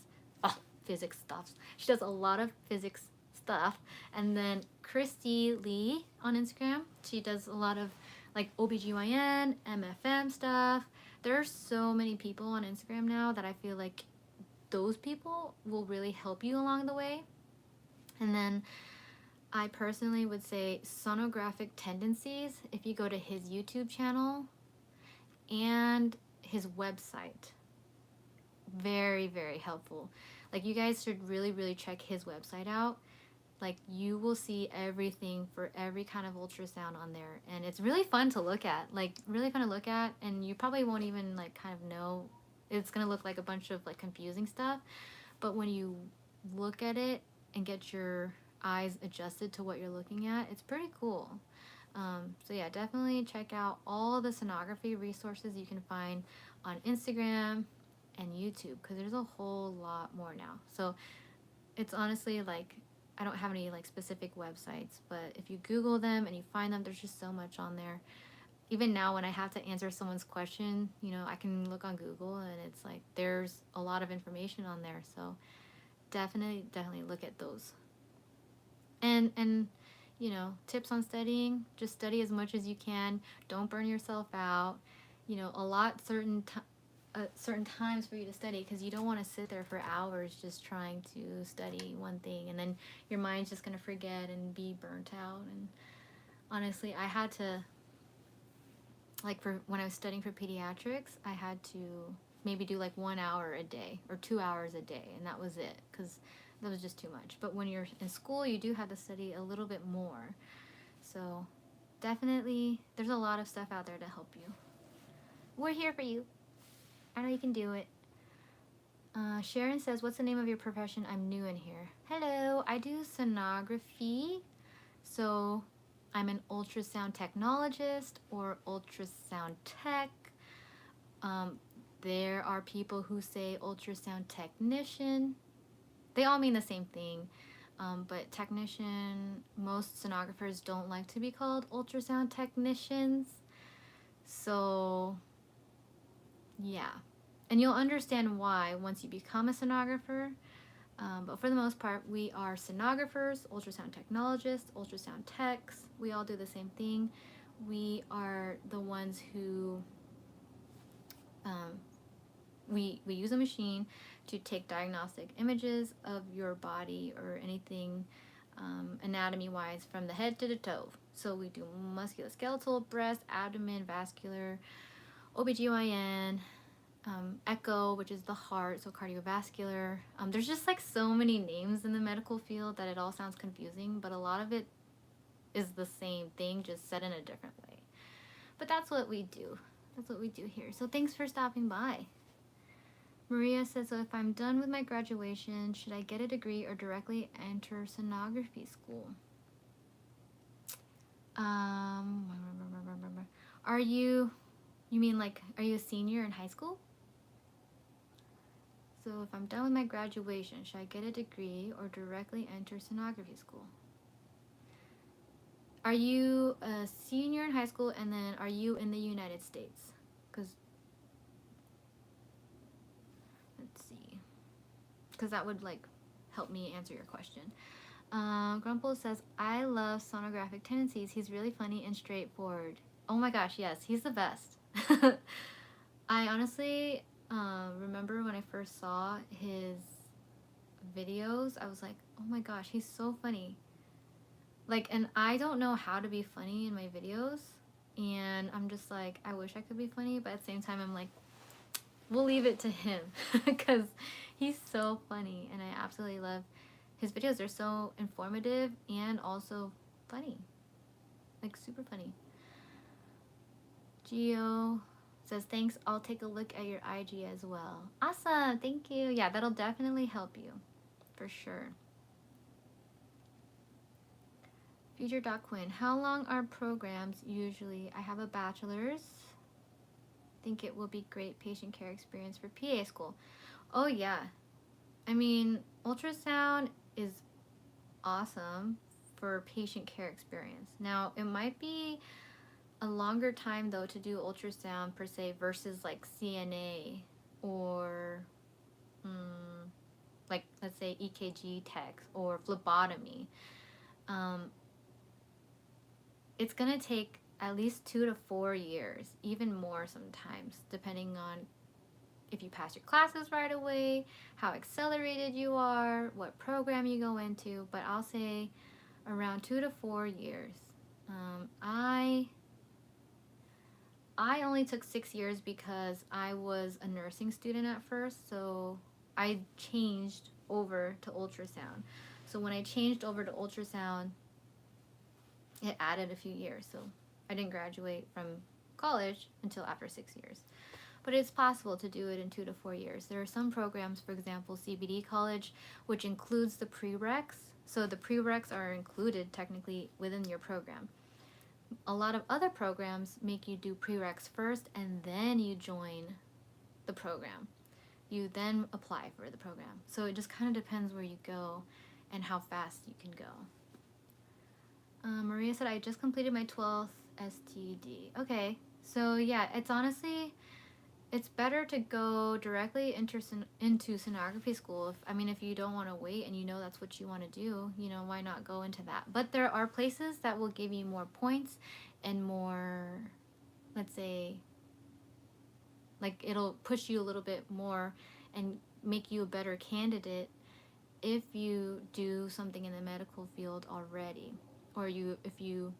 physics stuff. She does a lot of physics stuff. And then Christy Lee on Instagram. She does a lot of like OBGYN, MFM stuff. There are so many people on Instagram now that I feel like those people will really help you along the way. And then I personally would say Sonographic Tendencies, if you go to his YouTube channel and his website. Very, very helpful. Like, you guys should really check his website out. Like, you will see everything for every kind of ultrasound on there, and it's really fun to look at. Like, really fun to look at, and you probably won't even like kind of know. It's gonna look like a bunch of like confusing stuff, but when you look at it and get your eyes adjusted to what you're looking at, it's pretty cool. So yeah, definitely check out all the sonography resources you can find on Instagram and YouTube, because there's a whole lot more now. So it's honestly like, I don't have any like specific websites, but if you Google them and you find them, there's just so much on there. even now when I have to answer someone's question, you know, I can look on Google and it's like there's a lot of information on there. So definitely look at those. And you know, tips on studying, just study as much as you can. Don't burn yourself out. You know, certain times for you to study, because you don't want to sit there for hours just trying to study one thing and then your mind's just going to forget and be burnt out. And honestly, I had to, like, for when I was studying for pediatrics, I had to maybe do like 1 hour a day or 2 hours a day, and that was it, because that was just too much. But when you're in school, you do have to study a little bit more. So definitely, there's a lot of stuff out there to help you. We're here for you. I know you can do it. Sharon says, what's the name of your profession? I'm new in here. Hello, I do sonography. So I'm an ultrasound technologist or ultrasound tech. There are people who say ultrasound technician. They all mean the same thing. But technician, most sonographers don't like to be called ultrasound technicians. So yeah, and you'll understand why once you become a sonographer. But for the most part, we are sonographers, ultrasound technologists, ultrasound techs. We all do the same thing. We are the ones who we use a machine to take diagnostic images of your body or anything anatomy-wise from the head to the toe. So we do musculoskeletal, breast, abdomen, vascular, OBGYN, echo, which is the heart, so cardiovascular. There's just like so many names in the medical field that it all sounds confusing, but a lot of it is the same thing, just said in a different way. But that's what we do. That's what we do here. So thanks for stopping by. Maria says, so if I'm done with my graduation, should I get a degree or directly enter sonography school? Are you mean like, are you a senior in high school? So if I'm done with my graduation, should I get a degree or directly enter sonography school? Are you a senior in high school, and then are you in the United States? Because, let's see, because that would like help me answer your question. Grumple says, I love sonographic tendencies. He's really funny and straightforward. Oh my gosh, yes, he's the best. I honestly remember when I first saw his videos, I was like, oh my gosh, he's so funny. Like, and I don't know how to be funny in my videos, and I'm just like, I wish I could be funny, but at the same time, I'm like, we'll leave it to him, because he's so funny, and I absolutely love his videos. They're so informative and also funny, like super funny. Gio says, thanks, I'll take a look at your IG as well. Awesome, thank you. Yeah, that'll definitely help you, for sure. Future Doc Quinn, how long are programs usually? I have a bachelor's. Think it will be great patient care experience for PA school. Oh yeah. I mean, ultrasound is awesome for patient care experience. Now, it might be a longer time though to do ultrasound per se versus like CNA or like let's say EKG techs or phlebotomy. It's gonna take at least 2 to 4 years, even more sometimes, depending on if you pass your classes right away, how accelerated you are, what program you go into. But I'll say around 2 to 4 years. I only took 6 years because I was a nursing student at first, so I changed over to ultrasound. So when I changed over to ultrasound, it added a few years, so I didn't graduate from college until after 6 years. But it's possible to do it in 2 to 4 years. There are some programs, for example, CBD college, which includes the prereqs. So the prereqs are included technically within your program. A lot of other programs make you do prereqs first and then you join the program. You then apply for the program. So it just kind of depends where you go and how fast you can go. Maria said, I just completed my 12th STD. Okay, so yeah, it's honestly, it's better to go directly into sonography school. If you don't want to wait and you know that's what you want to do, why not go into that? But there are places that will give you more points and more, let's say, like it'll push you a little bit more and make you a better candidate if you do something in the medical field already, or if you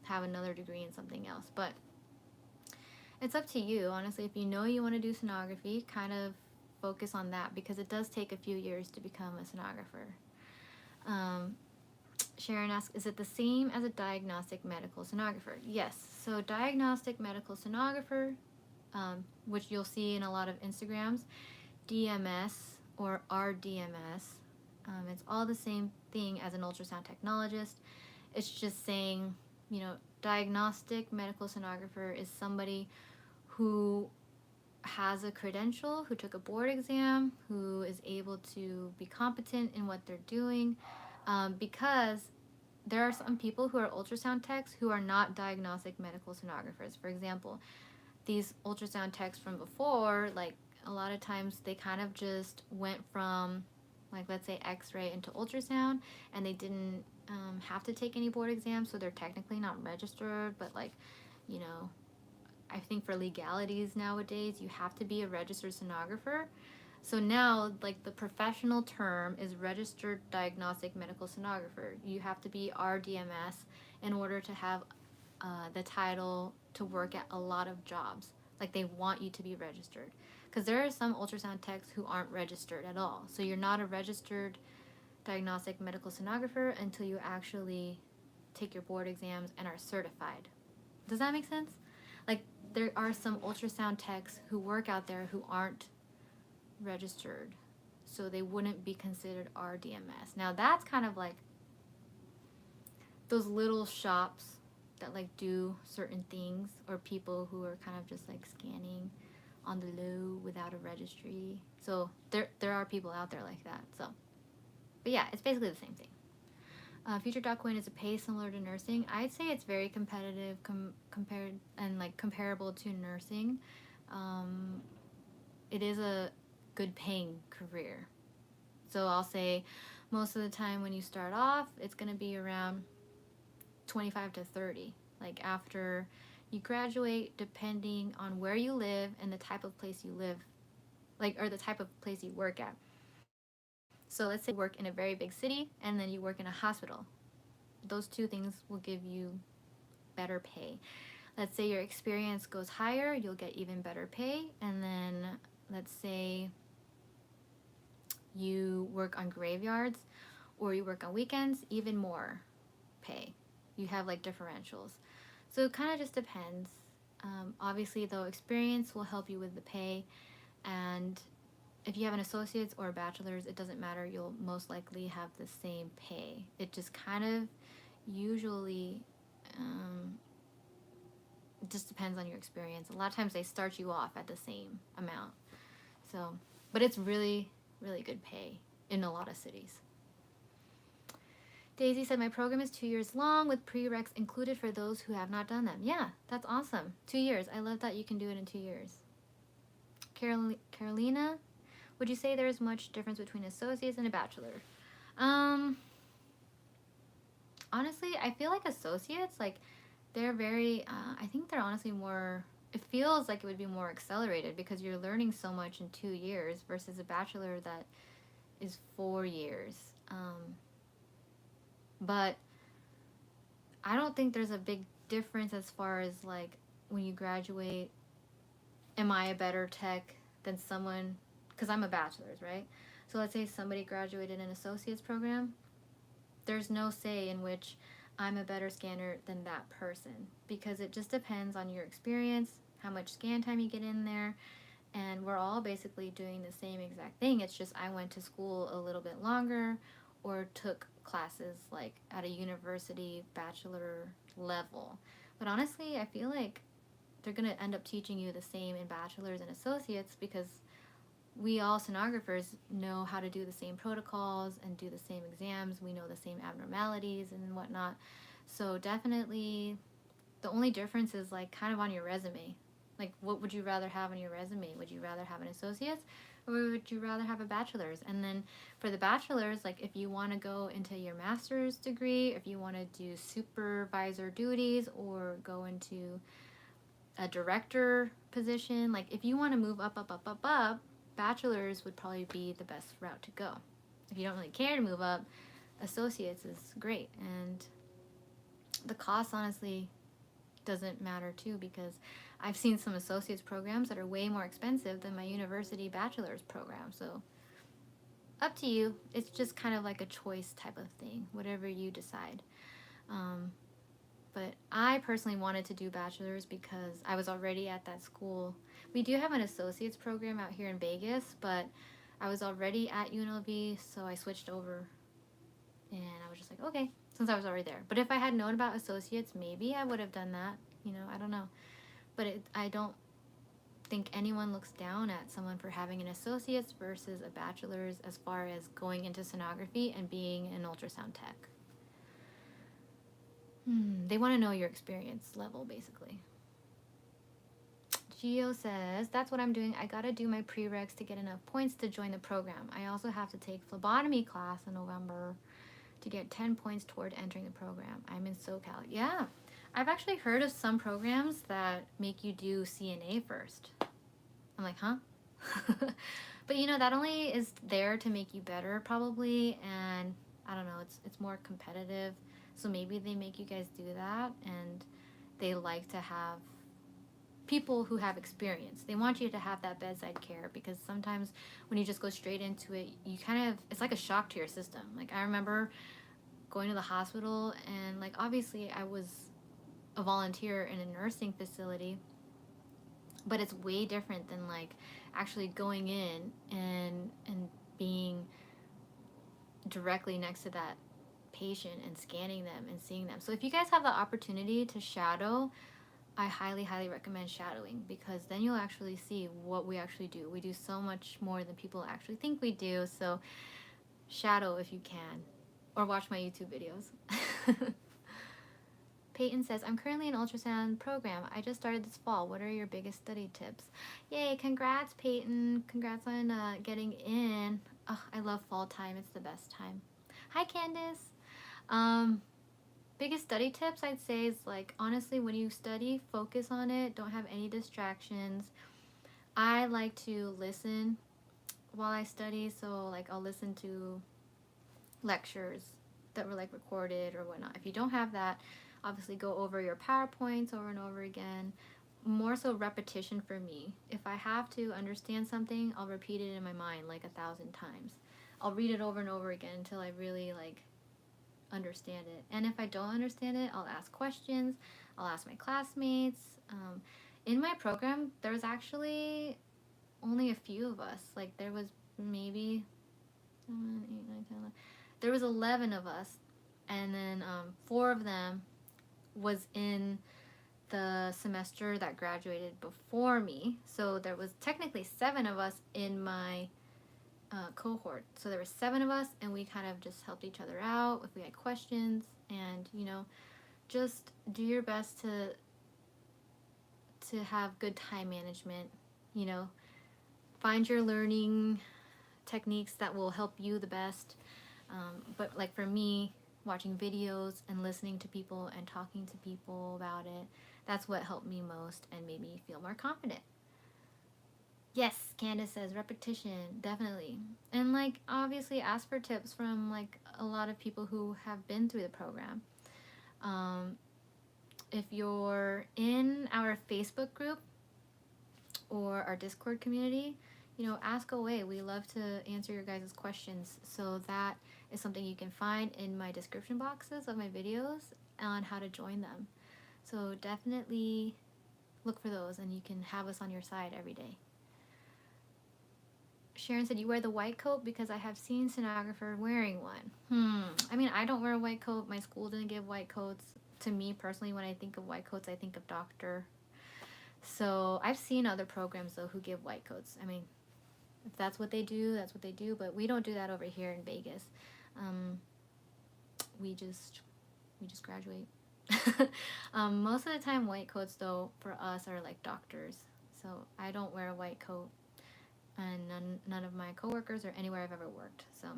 have another degree in something else. But it's up to you, honestly. If you know you want to do sonography, kind of focus on that, because it does take a few years to become a sonographer. Sharon asks, is it the same as a diagnostic medical sonographer? Yes. So diagnostic medical sonographer, which you'll see in a lot of Instagrams, DMS or RDMS, it's all the same thing as an ultrasound technologist. It's just saying, diagnostic medical sonographer is somebody who has a credential, who took a board exam, who is able to be competent in what they're doing, because there are some people who are ultrasound techs who are not diagnostic medical sonographers. For example, these ultrasound techs from before, like a lot of times they kind of just went from, like, let's say X-ray into ultrasound, and they didn't have to take any board exams, so they're technically not registered. But I think for legalities nowadays, you have to be a registered sonographer. So now, like, the professional term is registered diagnostic medical sonographer. You have to be RDMS in order to have the title to work at a lot of jobs. Like, they want you to be registered, because there are some ultrasound techs who aren't registered at all. So you're not a registered diagnostic medical sonographer until you actually take your board exams and are certified. Does that make sense? Like, there are some ultrasound techs who work out there who aren't registered, so they wouldn't be considered RDMS. Now that's kind of like those little shops that like do certain things, or people who are kind of just like scanning on the low without a registry. So there are people out there like that. So, but yeah, it's basically the same thing. Future Doc Coin is a pay similar to nursing. I'd say it's very competitive compared and like comparable to nursing. It is a good paying career. So I'll say most of the time when you start off, it's going to be around 25 to 30. Like after you graduate, depending on where you live and the type of place you live, like, or the type of place you work at. So let's say you work in a very big city and then you work in a hospital. Those two things will give you better pay. Let's say your experience goes higher, you'll get even better pay. And then let's say you work on graveyards or you work on weekends, even more pay. You have like differentials. So it kind of just depends. Obviously, though, experience will help you with the pay. And if you have an associate's or a bachelor's, it doesn't matter. You'll most likely have the same pay. It just kind of usually it just depends on your experience. A lot of times they start you off at the same amount. So, but it's really, really good pay in a lot of cities. Daisy said, my program is 2 years long with prereqs included for those who have not done them. Yeah, that's awesome. 2 years. I love that you can do it in 2 years. Carolina, would you say there is much difference between associates and a bachelor? Honestly, I feel like associates, like, they're very, I think they're honestly more, it feels like it would be more accelerated because you're learning so much in 2 years versus a bachelor that is 4 years. But I don't think there's a big difference as far as like when you graduate, am I a better tech than someone, because I'm a bachelor's, right? So let's say somebody graduated an associate's program, there's no say in which I'm a better scanner than that person, because it just depends on your experience, how much scan time you get in there, and we're all basically doing the same exact thing. It's just I went to school a little bit longer or took classes like at a university bachelor level. But honestly, I feel like they're going to end up teaching you the same in bachelors and associates, because we all sonographers know how to do the same protocols and do the same exams. We know the same abnormalities and whatnot. So definitely The only difference is like kind of on your resume. Like, what would you rather have on your resume? Would you rather have an associate's, or would you rather have a bachelor's? And then for the bachelor's, like if you want to go into your master's degree, if you want to do supervisor duties or go into a director position, like if you want to move up, bachelor's would probably be the best route to go. If you don't really care to move up, associates is great. And the cost honestly doesn't matter too, because I've seen some associates programs that are way more expensive than my university bachelor's program. So up to you. It's just kind of like a choice type of thing, whatever you decide. But I personally wanted to do bachelor's because I was already at that school. We do have an associate's program out here in Vegas, but I was already at UNLV, so I switched over. And I was just like, okay, since I was already there. But if I had known about associates, maybe I would have done that. You know, I don't know. But I don't think anyone looks down at someone for having an associate's versus a bachelor's as far as going into sonography and being an ultrasound tech. They want to know your experience level, basically. Gio says, that's what I'm doing. I gotta do my prereqs to get enough points to join the program. I also have to take phlebotomy class in November to get 10 points toward entering the program. I'm in SoCal. Yeah, I've actually heard of some programs that make you do CNA first. I'm like, huh? But you know, that only is there to make you better probably, and I don't know, it's more competitive. So maybe they make you guys do that, and they like to have people who have experience. They want you to have that bedside care, because sometimes when you just go straight into it, you kind of, it's like a shock to your system. Like I remember going to the hospital, and like obviously I was a volunteer in a nursing facility, but it's way different than like actually going in and being directly next to that patient and scanning them and seeing them. So if you guys have the opportunity to shadow, I highly recommend shadowing, because then you'll actually see what we actually do. We do so much more than people actually think we do. So shadow if you can, or watch my YouTube videos. Peyton says, I'm currently in ultrasound program. I just started this fall. What are your biggest study tips? Yay, congrats, Peyton. Congrats on getting in. Oh, I love fall time. It's the best time. Hi, Candace. Biggest study tips I'd say is, like, honestly, when you study, focus on it. Don't have any distractions. I like to listen while I study, so like I'll listen to lectures that were like recorded or whatnot. If you don't have that, obviously go over your PowerPoints over and over again. More so repetition for me. If I have to understand something, I'll repeat it in my mind like 1,000 times. I'll read it over and over again until I really like understand it. And if I don't understand it, I'll ask questions. I'll ask my classmates. In my program, there was actually only a few of us. Like there was maybe 7, 8, 9, 10, 11. There was 11 of us, and then 4 of them was in the semester that graduated before me. So there was technically 7 of us in my cohort. So there were 7 of us, and we kind of just helped each other out if we had questions. And you know, just do your best to have good time management. You know, find your learning techniques that will help you the best. But like for me, watching videos and listening to people and talking to people about it, that's what helped me most and made me feel more confident. Yes, Candace says repetition, definitely. And like obviously ask for tips from like a lot of people who have been through the program. If you're in our Facebook group or our Discord community, you know, ask away. We love to answer your guys' questions. So that is something you can find in my description boxes of my videos on how to join them. So definitely look for those, and you can have us on your side every day. Sharon said, you wear the white coat? Because I have seen sonographer wearing one. I mean, I don't wear a white coat. My school didn't give white coats. To me personally, when I think of white coats, I think of doctor. So I've seen other programs though who give white coats. I mean, if that's what they do, that's what they do. But we don't do that over here in Vegas. We just graduate. Most of the time, white coats though for us are like doctors. So I don't wear a white coat, and none of my coworkers or anywhere I've ever worked. So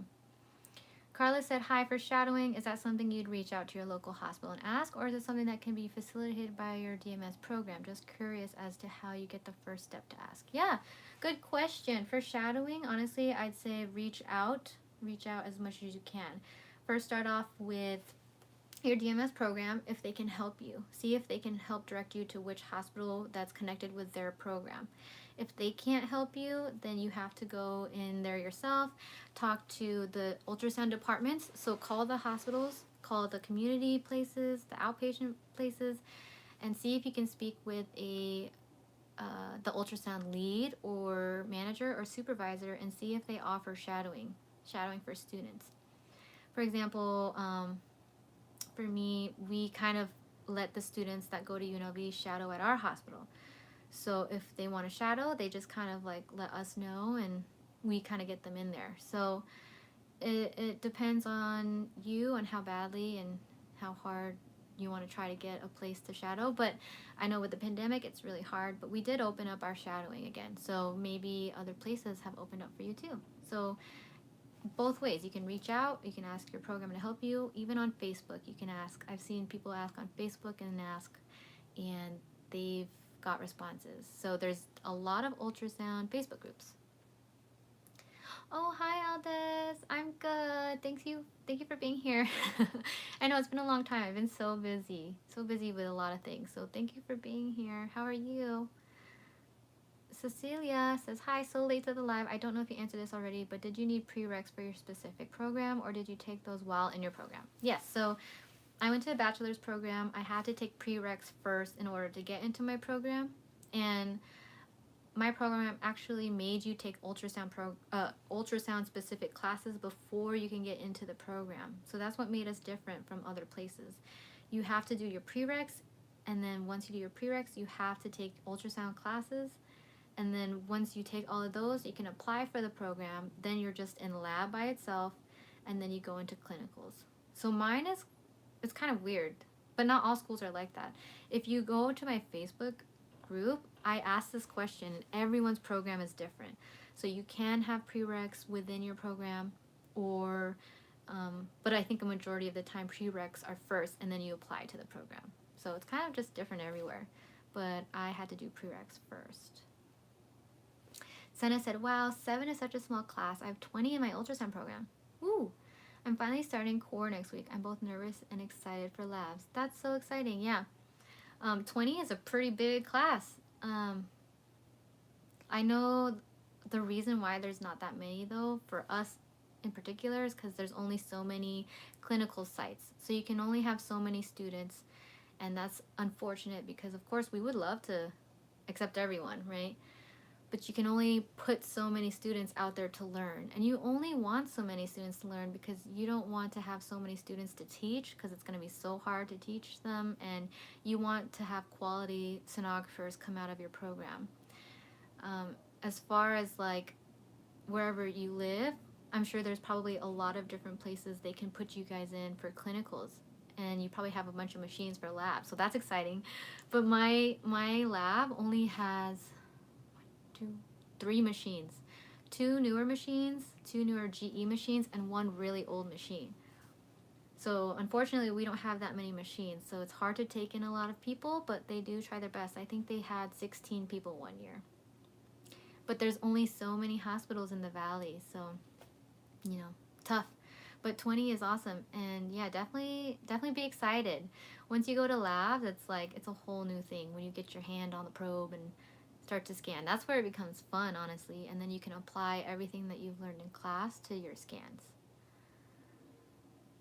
Carla said, "Hi, for shadowing, is that something you'd reach out to your local hospital and ask, or is it something that can be facilitated by your DMS program? Just curious as to how you get the first step to ask." Yeah, good question. For shadowing, honestly, I'd say reach out as much as you can. First, start off with your DMS program if they can help you. See if they can help direct you to which hospital that's connected with their program. If they can't help you, then you have to go in there yourself, talk to the ultrasound departments. So call the hospitals, call the community places, the outpatient places, and see if you can speak with the ultrasound lead or manager or supervisor and see if they offer shadowing for students. For example, for me, we kind of let the students that go to UNLV shadow at our hospital. So if they want to shadow, they just kind of like let us know and we kind of get them in there. So it depends on you and how badly and how hard you want to try to get a place to shadow. But I know with the pandemic, it's really hard, but we did open up our shadowing again. So maybe other places have opened up for you too. So both ways, you can reach out, you can ask your program to help you. Even on Facebook, you can ask. I've seen people ask on Facebook and ask, and they've got responses. So there's a lot of ultrasound Facebook groups. Oh, hi Aldous. I'm good. Thank you for being here. I know it's been a long time. I've been so busy with a lot of things. So thank you for being here. How are you? Cecilia says, "Hi, so late to the live. I don't know if you answered this already, but did you need prereqs for your specific program, or did you take those while in your program?" Yes, so I went to a bachelor's program. I had to take prereqs first in order to get into my program, and my program actually made you take ultrasound specific classes before you can get into the program. So that's what made us different from other places. You have to do your prereqs, and then once you do your prereqs, you have to take ultrasound classes. And then once you take all of those, you can apply for the program. Then you're just in lab by itself, and then you go into clinicals. So mine is, it's kind of weird, but not all schools are like that. If you go to my Facebook group, I asked this question, and everyone's program is different. So you can have prereqs within your program, or, but I think a majority of the time prereqs are first, and then you apply to the program. So it's kind of just different everywhere. But I had to do prereqs first. Senna said, "Wow, 7 is such a small class. I have 20 in my ultrasound program. Woo! I'm finally starting core next week. I'm both nervous and excited for labs." That's so exciting, yeah. 20 is a pretty big class. I know the reason why there's not that many, though, for us in particular, is because there's only so many clinical sites. So you can only have so many students, and that's unfortunate because, of course, we would love to accept everyone, right? But you can only put so many students out there to learn. And you only want so many students to learn because you don't want to have so many students to teach, because it's going to be so hard to teach them, and you want to have quality sonographers come out of your program. As far as like wherever you live, I'm sure there's probably a lot of different places they can put you guys in for clinicals, and you probably have a bunch of machines for labs, so that's exciting. But my lab only has 3 machines, 2 newer machines, 2 newer GE machines, and 1 really old machine. So unfortunately, we don't have that many machines, so it's hard to take in a lot of people, but they do try their best. I think they had 16 people one year. But there's only so many hospitals in the valley, so, you know, tough. But 20 is awesome, and yeah, definitely be excited. Once you go to labs, it's like, it's a whole new thing when you get your hand on the probe and start to scan. That's where it becomes fun, honestly, and then you can apply everything that you've learned in class to your scans.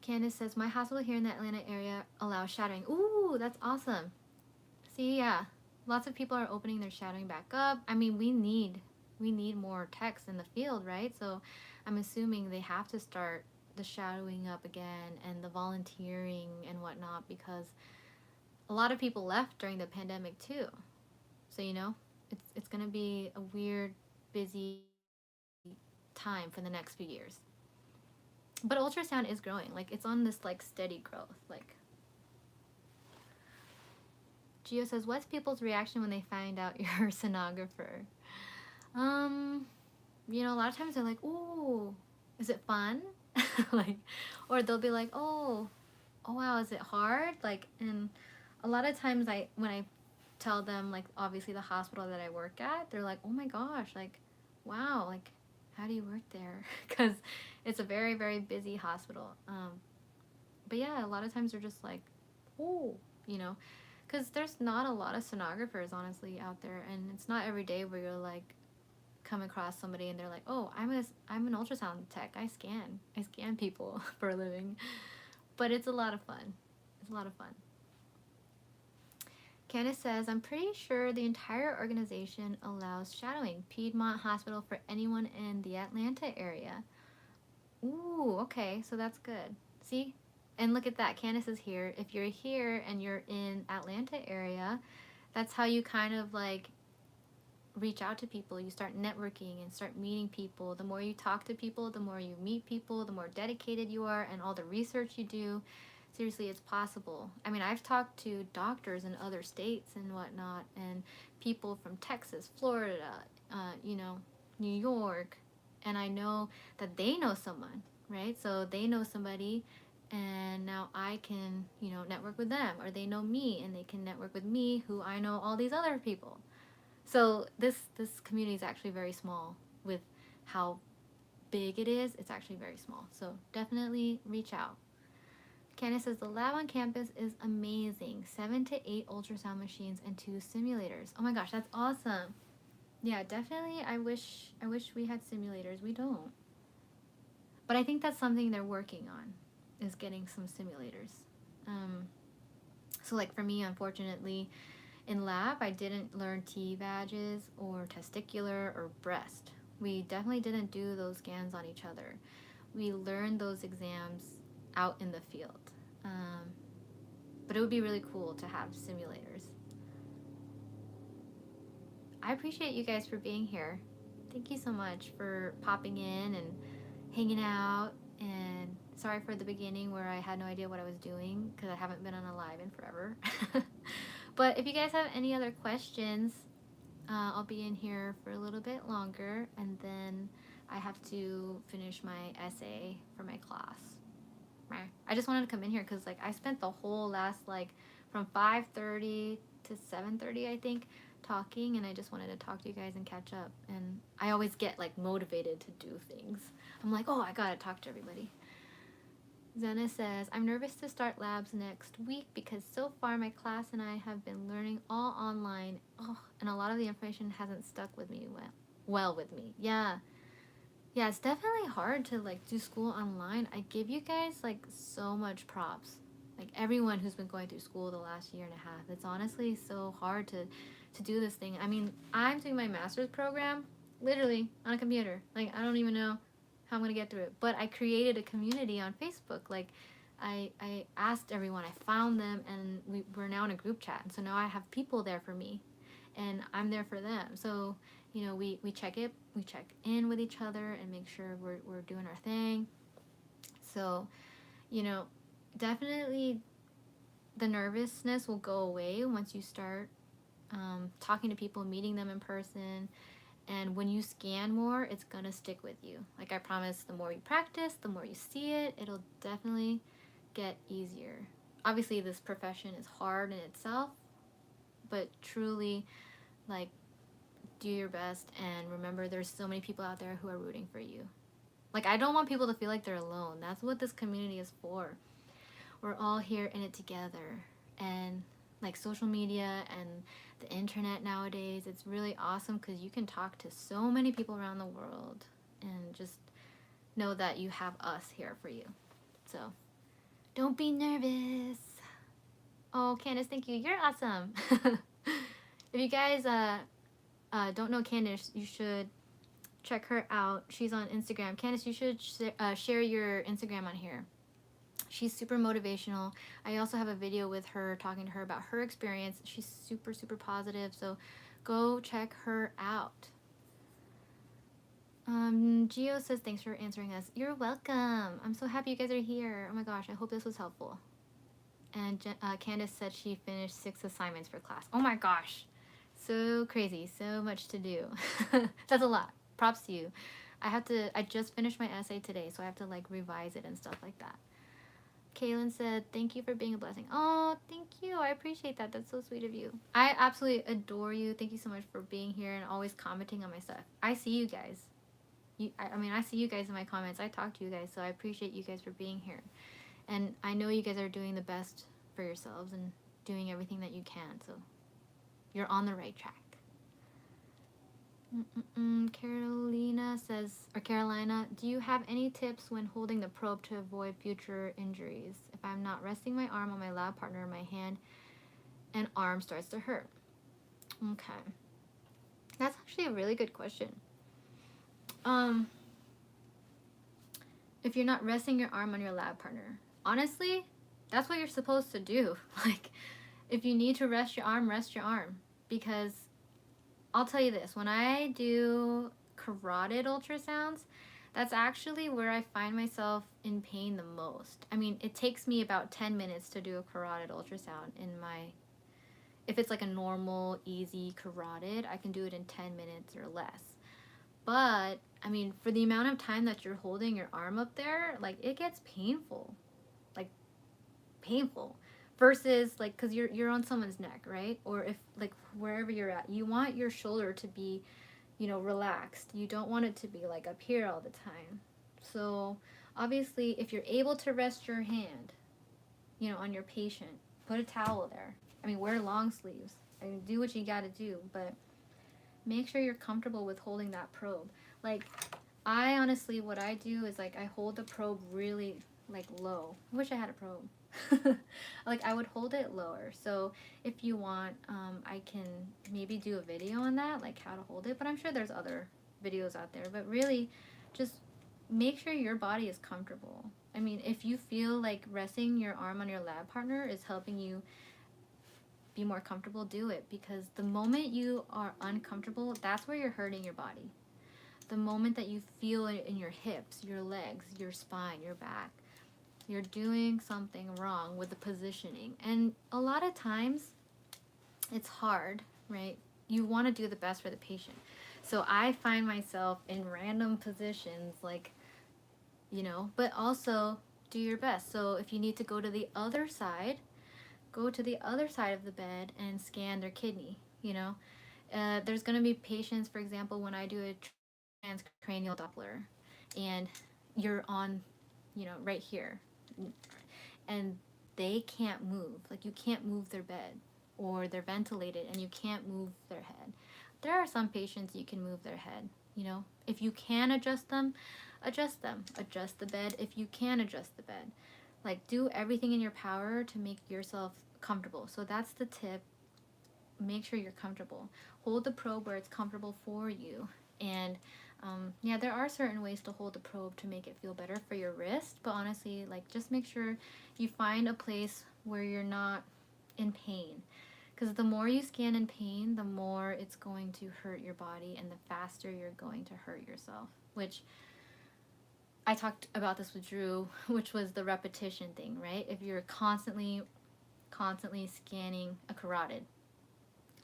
Candace says, "My hospital here in the Atlanta area allows shadowing." Ooh, that's awesome. See, yeah, lots of people are opening their shadowing back up. I mean, we need more techs in the field, right? So I'm assuming they have to start the shadowing up again and the volunteering and whatnot, because a lot of people left during the pandemic too. So, you know, it's going to be a weird, busy time for the next few years. But ultrasound is growing. Like, it's on this, like, steady growth. Like, Gio says, what's people's reaction when they find out you're a sonographer? You know, a lot of times they're like, ooh, is it fun? Like, or they'll be like, oh wow, is it hard? Like, and a lot of times when I tell them, like, obviously the hospital that I work at, they're like, oh my gosh, like, wow, like, how do you work there? Because it's a very, very busy hospital. But yeah, a lot of times they're just like, oh, you know, because there's not a lot of sonographers, honestly, out there, and it's not every day where you're like, come across somebody and they're like, oh, I'm an ultrasound tech. I scan people for a living. But it's a lot of fun. It's a lot of fun. Candace says, I'm pretty sure the entire organization allows shadowing. Piedmont Hospital for anyone in the Atlanta area. Ooh, okay, so that's good. See? And look at that. Candace is here. If you're here and you're in Atlanta area, that's how you kind of like reach out to people. You start networking and start meeting people. The more you talk to people, the more you meet people, the more dedicated you are, and all the research you do. Seriously, it's possible. I mean, I've talked to doctors in other states and whatnot, and people from Texas, Florida, you know, New York, and I know that they know someone, right? So they know somebody, and now I can, you know, network with them, or they know me and they can network with me, who I know all these other people. So this community is actually very small. With how big it is, it's actually very small. So definitely reach out. Candace says, the lab on campus is amazing. 7 to 8 ultrasound machines and 2 simulators. Oh my gosh, that's awesome. Yeah, definitely. I wish we had simulators. We don't. But I think that's something they're working on, is getting some simulators. So like for me, unfortunately, in lab, I didn't learn T-badges or testicular or breast. We definitely didn't do those scans on each other. We learned those exams out in the field. But it would be really cool to have simulators. I appreciate you guys for being here. Thank you so much for popping in and hanging out. And sorry for the beginning where I had no idea what I was doing, because I haven't been on a live in forever. But if you guys have any other questions, I'll be in here for a little bit longer, and then I have to finish my essay for my class. I just wanted to come in here because like I spent the whole last like from 5:30 to 7:30 I think talking, and I just wanted to talk to you guys and catch up. And I always get like motivated to do things. I'm like, oh, I gotta talk to everybody. Zena says, I'm nervous to start labs next week because so far my class and I have been learning all online. Oh, and a lot of the information hasn't stuck with me well with me. Yeah, it's definitely hard to like do school online. I give you guys like so much props. Like everyone who's been going through school the last year and a half. It's honestly so hard to do this thing. I mean, I'm doing my master's program literally on a computer. Like I don't even know how I'm gonna get through it. But I created a community on Facebook. Like I asked everyone, I found them, and we're now in a group chat. And so now I have people there for me, and I'm there for them. So you know, we check in with each other and make sure we're doing our thing. So, you know, definitely the nervousness will go away once you start talking to people, meeting them in person. And when you scan more, it's gonna stick with you. Like I promise, the more you practice, the more you see it, it'll definitely get easier. Obviously, this profession is hard in itself, but truly, like, do your best and remember there's so many people out there who are rooting for you. Like, I don't want people to feel like they're alone. That's what this community is for. We're all here in it together. And like social media and the internet nowadays, it's really awesome because you can talk to so many people around the world and just know that you have us here for you. So don't be nervous. Oh, Candace, thank you. You're awesome. If you guys don't know Candace, you should check her out. She's on Instagram. Candace, you should share your Instagram on here. She's super motivational. I also have a video with her talking to her about her experience. She's super, super positive. So go check her out. Gio says, thanks for answering us. You're welcome. I'm so happy you guys are here. Oh my gosh, I hope this was helpful. And Candace said she finished 6 assignments for class. Oh my gosh. So crazy. So much to do. That's a lot. Props to you. I just finished my essay today, so I have to like revise it and stuff like that. Kaylin said, thank you for being a blessing. Oh, thank you. I appreciate that. That's so sweet of you. I absolutely adore you. Thank you so much for being here and always commenting on my stuff. I see you guys. I mean, I see you guys in my comments. I talk to you guys, so I appreciate you guys for being here. And I know you guys are doing the best for yourselves and doing everything that you can, so you're on the right track. Carolina, do you have any tips when holding the probe to avoid future injuries? If I'm not resting my arm on my lab partner, my hand and arm starts to hurt. Okay. That's actually a really good question. If you're not resting your arm on your lab partner, honestly, that's what you're supposed to do. Like, if you need to rest your arm, because I'll tell you this, when I do carotid ultrasounds, that's actually where I find myself in pain the most. I mean, it takes me about 10 minutes to do a carotid ultrasound if it's like a normal, easy carotid, I can do it in 10 minutes or less. But, I mean, for the amount of time that you're holding your arm up there, like, it gets painful. Like, painful. Versus, like, because you're on someone's neck, right? Or if, like, wherever you're at, you want your shoulder to be, relaxed. You don't want it to be, like, up here all the time. So, obviously, if you're able to rest your hand, on your patient, put a towel there. I mean, wear long sleeves. I mean, do what you gotta do, but make sure you're comfortable with holding that probe. Like, I honestly, what I do is, like, I hold the probe really, like, low. I wish I had a probe. Like, I would hold it lower. So if you want, I can maybe do a video on that, like how to hold it, but I'm sure there's other videos out there. But really, just make sure your body is comfortable. I mean, if you feel like resting your arm on your lab partner is helping you be more comfortable, do it. Because the moment you are uncomfortable, that's where you're hurting your body. The moment that you feel it in your hips, your legs, your spine, your back, you're doing something wrong with the positioning. And a lot of times, it's hard, right? You want to do the best for the patient. So I find myself in random positions, like, but also do your best. So if you need to go to the other side, go to the other side of the bed and scan their kidney, There's going to be patients, for example, when I do a transcranial Doppler, and you're on, right here, and they can't move. Like, you can't move their bed, or they're ventilated and you can't move their head. There are some patients you can move their head, If you can adjust them, adjust them. Adjust the bed if you can adjust the bed. Like, do everything in your power to make yourself comfortable. So that's the tip. Make sure you're comfortable. Hold the probe where it's comfortable for you. And yeah, there are certain ways to hold the probe to make it feel better for your wrist. But honestly, like, just make sure you find a place where you're not in pain. Because the more you scan in pain, the more it's going to hurt your body and the faster you're going to hurt yourself. Which, I talked about this with Drew, which was the repetition thing, right? If you're constantly scanning a carotid,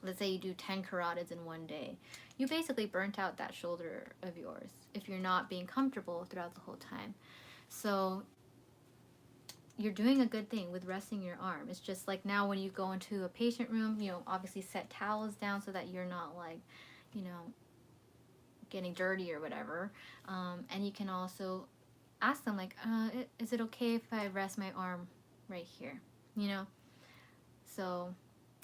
let's say you do 10 carotids in one day, you basically burnt out that shoulder of yours if you're not being comfortable throughout the whole time. So you're doing a good thing with resting your arm. It's just like now when you go into a patient room, obviously set towels down so that you're not, like, getting dirty or whatever. And you can also ask them, like, is it okay if I rest my arm right here? So,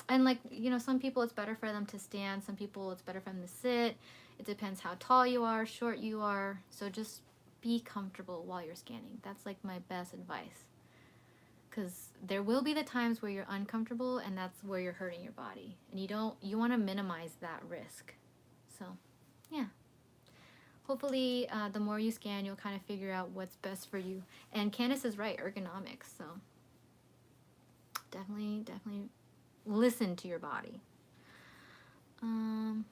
and, like, some people it's better for them to stand, some people it's better for them to sit. It depends how tall you are, short you are. So just be comfortable while you're scanning. That's, like, my best advice. Because there will be the times where you're uncomfortable, and that's where you're hurting your body. And you want to minimize that risk. So, yeah. Hopefully, the more you scan, you'll kind of figure out what's best for you. And Candace is right, ergonomics. So, definitely listen to your body. Zena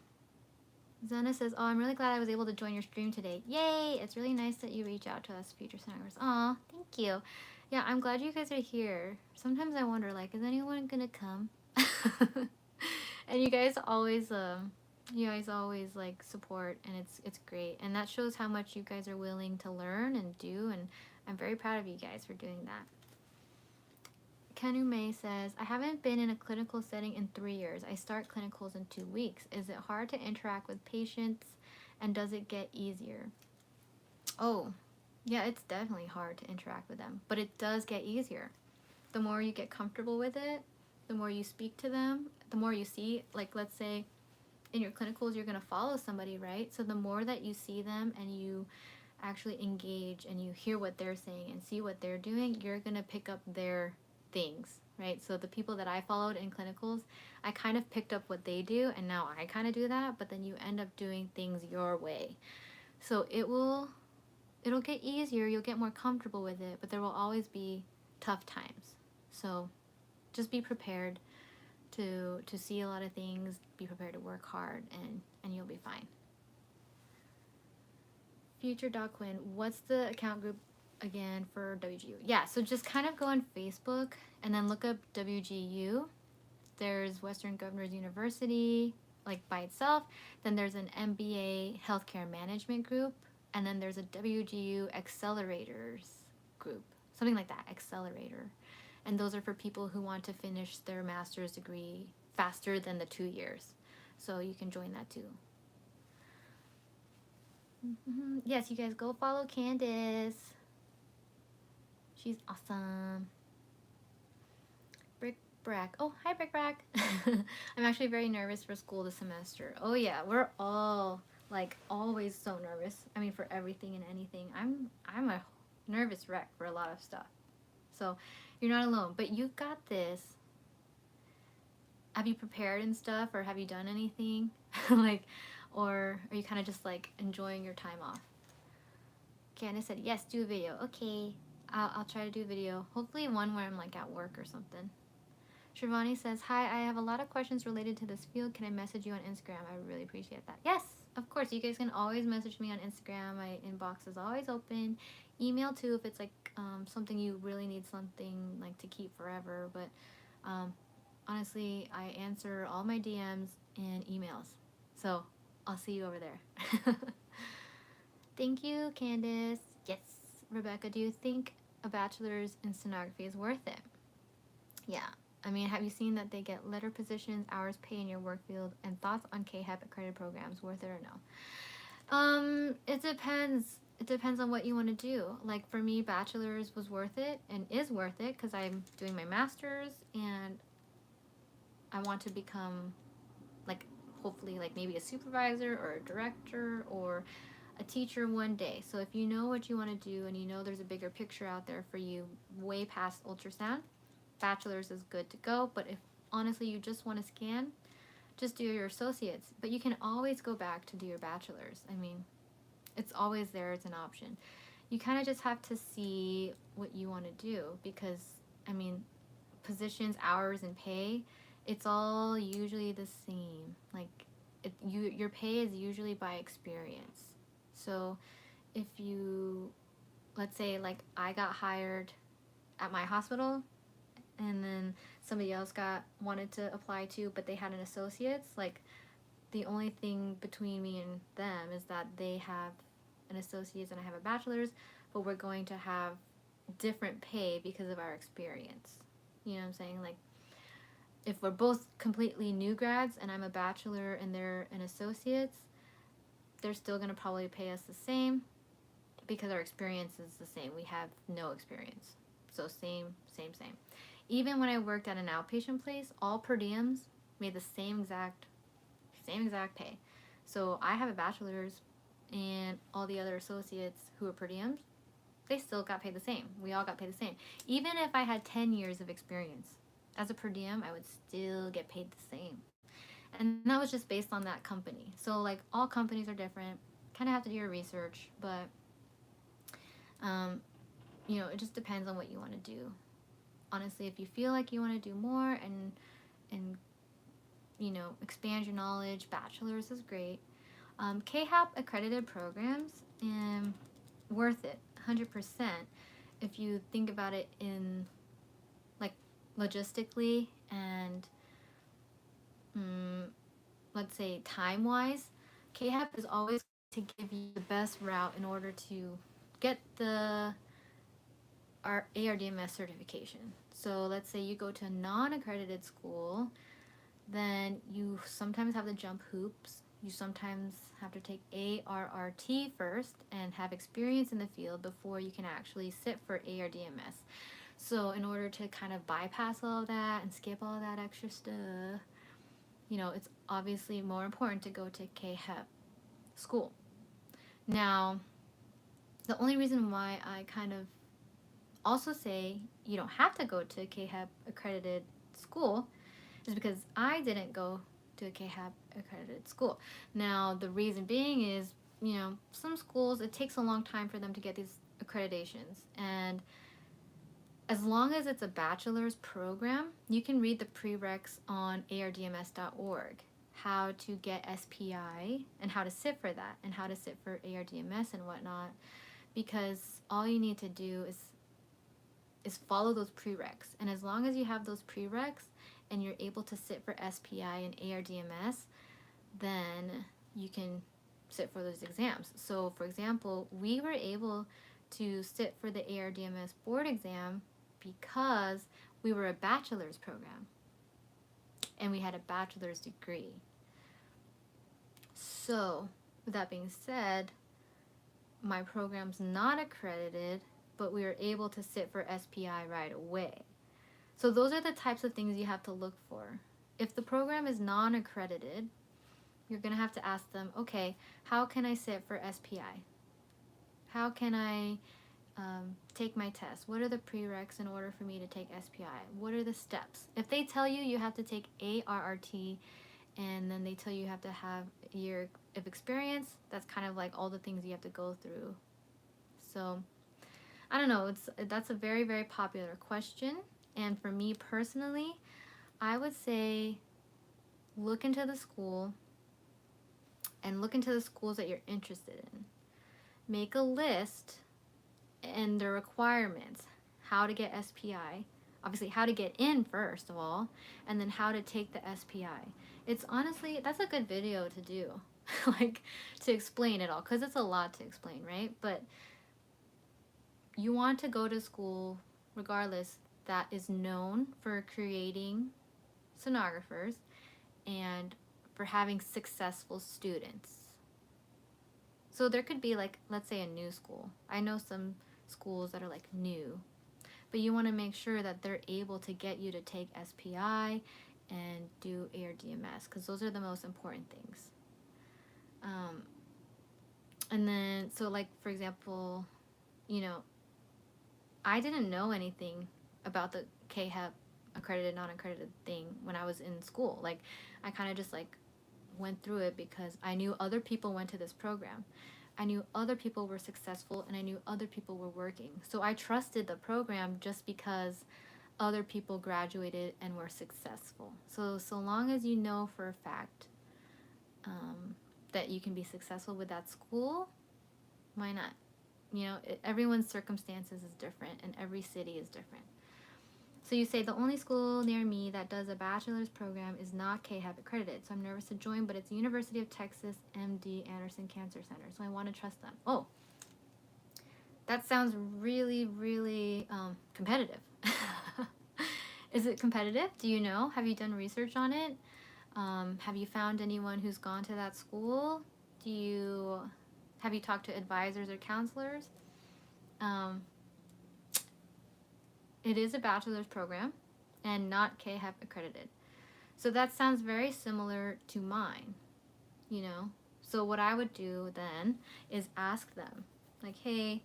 says, oh, I'm really glad I was able to join your stream today. Yay! It's really nice that you reach out to us, future sonographers. Aw, thank you. Yeah, I'm glad you guys are here. Sometimes I wonder, like, is anyone gonna come? And you guys always like support, and it's great, and that shows how much you guys are willing to learn and do, and I'm very proud of you guys for doing that. Kenu May says, I haven't been in a clinical setting in 3 years. I start clinicals in 2 weeks. Is it hard to interact with patients, and does it get easier? Oh, yeah, it's definitely hard to interact with them, but it does get easier. The more you get comfortable with it, the more you speak to them, the more you see, like, let's say in your clinicals, you're going to follow somebody, right? So the more that you see them and you actually engage and you hear what they're saying and see what they're doing, you're going to pick up their things, right? So the people that I followed in clinicals, I kind of picked up what they do, and now I kind of do that, but then you end up doing things your way. So it'll get easier, you'll get more comfortable with it, but there will always be tough times. So just be prepared to see a lot of things, be prepared to work hard, and you'll be fine. Future Doc Quinn, what's the account group again for WGU? Yeah, so just kind of go on Facebook and then look up WGU. There's Western Governors University, like by itself. Then there's an MBA Healthcare Management group. And then there's a WGU Accelerators group. Something like that, Accelerator. And those are for people who want to finish their master's degree faster than the 2 years. So you can join that too. Yes, you guys go follow Candace. She's awesome. Brick Brack. Oh, hi Brick Brack. I'm actually very nervous for school this semester. Oh yeah, we're all like always so nervous. I mean, for everything and anything. I'm a nervous wreck for a lot of stuff. So you're not alone, but you got this. Have you prepared and stuff, or have you done anything? Like, or are you kind of just like enjoying your time off? Candace said, yes, do a video. Okay, I'll try to do a video. Hopefully one where I'm like at work or something. Shivani says, hi, I have a lot of questions related to this field. Can I message you on Instagram? I would really appreciate that. Yes, of course. You guys can always message me on Instagram. My inbox is always open. Email too if it's like something you really need something like to keep forever. But honestly, I answer all my DMs and emails. So I'll see you over there. Thank you, Candace. Yes. Rebecca, do you think a bachelor's in sonography is worth it? Yeah. I mean, have you seen that they get letter positions, hours pay in your work field, and thoughts on KHEP accredited programs, worth it or no? It depends. It depends on what you want to do. Like for me, bachelor's was worth it and is worth it because I'm doing my master's and I want to become like hopefully like maybe a supervisor or a director or a teacher one day. So if you know what you want to do and you know there's a bigger picture out there for you way past ultrasound, bachelor's is good to go. But if honestly you just want to scan, just do your associates. But you can always go back to do your bachelor's. I mean, it's always there. It's an option. You kind of just have to see what you want to do because, I mean, positions, hours, and pay, it's all usually the same. Like, your pay is usually by experience. So if you, let's say, like, I got hired at my hospital, and then somebody else wanted to apply too, but they had an associate's, like, the only thing between me and them is that they have an associate's and I have a bachelor's, but we're going to have different pay because of our experience. You know what I'm saying? Like, if we're both completely new grads and I'm a bachelor and they're an associate's, they're still going to probably pay us the same because our experience is the same. We have no experience. So same. Even when I worked at an outpatient place, all per diems made the same exact pay. So I have a bachelor's and all the other associates who are per diems, they still got paid the same. We all got paid the same. Even if I had 10 years of experience as a per diem, I would still get paid the same. And that was just based on that company. So like all companies are different. Kind of have to do your research, but you know, it just depends on what you want to do. Honestly, if you feel like you want to do more and you know, expand your knowledge, bachelor's is great. KHAP accredited programs, worth it, 100%. if you think about it in like logistically and let's say time-wise, KHEP is always to give you the best route in order to get the ARDMS certification. So let's say you go to a non-accredited school, then you sometimes have to jump hoops. You sometimes have to take ARRT first and have experience in the field before you can actually sit for ARDMS. So in order to kind of bypass all of that and skip all that extra stuff, you know, it's obviously more important to go to KHEP school. Now, the only reason why I kind of also say you don't have to go to a KHEP accredited school is because I didn't go to a KHEP accredited school. Now, the reason being is, you know, some schools, it takes a long time for them to get these accreditations. And as long as it's a bachelor's program, you can read the prereqs on ardms.org, how to get SPI and how to sit for that and how to sit for ARDMS and whatnot, because all you need to do is follow those prereqs. And as long as you have those prereqs and you're able to sit for SPI and ARDMS, then you can sit for those exams. So for example, we were able to sit for the ARDMS board exam because we were a bachelor's program and we had a bachelor's degree. So with that being said, my program's not accredited, but we were able to sit for SPI right away. So those are the types of things you have to look for. If the program is non-accredited, you're going to have to ask them, okay, how can I sit for SPI? How can I take my test? What are the prereqs in order for me to take SPI? What are the steps? If they tell you you have to take ARRT and then they tell you have to have a year of experience, that's kind of like all the things you have to go through. So I don't know, that's a very, very popular question. And for me personally, I would say look into the school and look into the schools that you're interested in. Make a list and the requirements, how to get SPI, obviously how to get in first of all, and then how to take the SPI. It's honestly, that's a good video to do, like to explain it all, because it's a lot to explain, right? But you want to go to school regardless that is known for creating sonographers and for having successful students. So there could be like, let's say a new school. I know some schools that are like new, but you want to make sure that they're able to get you to take SPI and do ARDMS, because those are the most important things. And then, so like, for example, you know, I didn't know anything about the KHEP accredited, non-accredited thing when I was in school. Like, I kind of just like went through it because I knew other people went to this program. I knew other people were successful and I knew other people were working. So I trusted the program just because other people graduated and were successful. So long as you know for a fact that you can be successful with that school, why not? You know, everyone's circumstances is different and every city is different. So you say the only school near me that does a bachelor's program is not KHEP accredited, so I'm nervous to join, but it's University of Texas MD Anderson Cancer Center, so I want to trust them. Oh, that sounds really, really competitive. Is it competitive? Do you know? Have you done research on it? Have you found anyone who's gone to that school? Have you talked to advisors or counselors? It is a bachelor's program and not KHEP accredited. So that sounds very similar to mine, you know? So what I would do then is ask them, like, hey,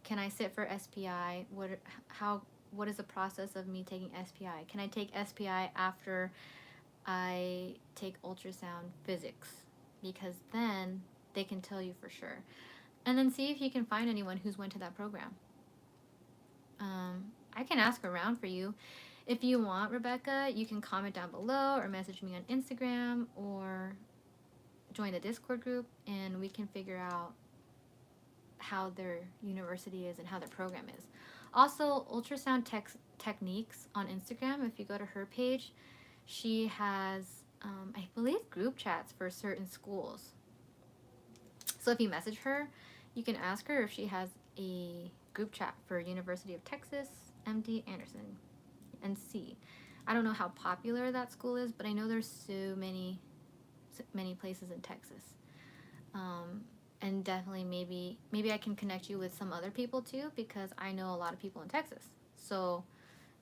can I sit for SPI? What is the process of me taking SPI? Can I take SPI after I take ultrasound physics? Because then they can tell you for sure. And then see if you can find anyone who's went to that program. I can ask around for you. If you want, Rebecca, you can comment down below or message me on Instagram or join the Discord group and we can figure out how their university is and how their program is. Also, Ultrasound Techniques on Instagram, if you go to her page, she has, I believe, group chats for certain schools. So if you message her, you can ask her if she has a group chat for University of Texas, MD Anderson, and C. I don't know how popular that school is, but I know there's so many places in Texas. And definitely maybe I can connect you with some other people too, because I know a lot of people in Texas. So,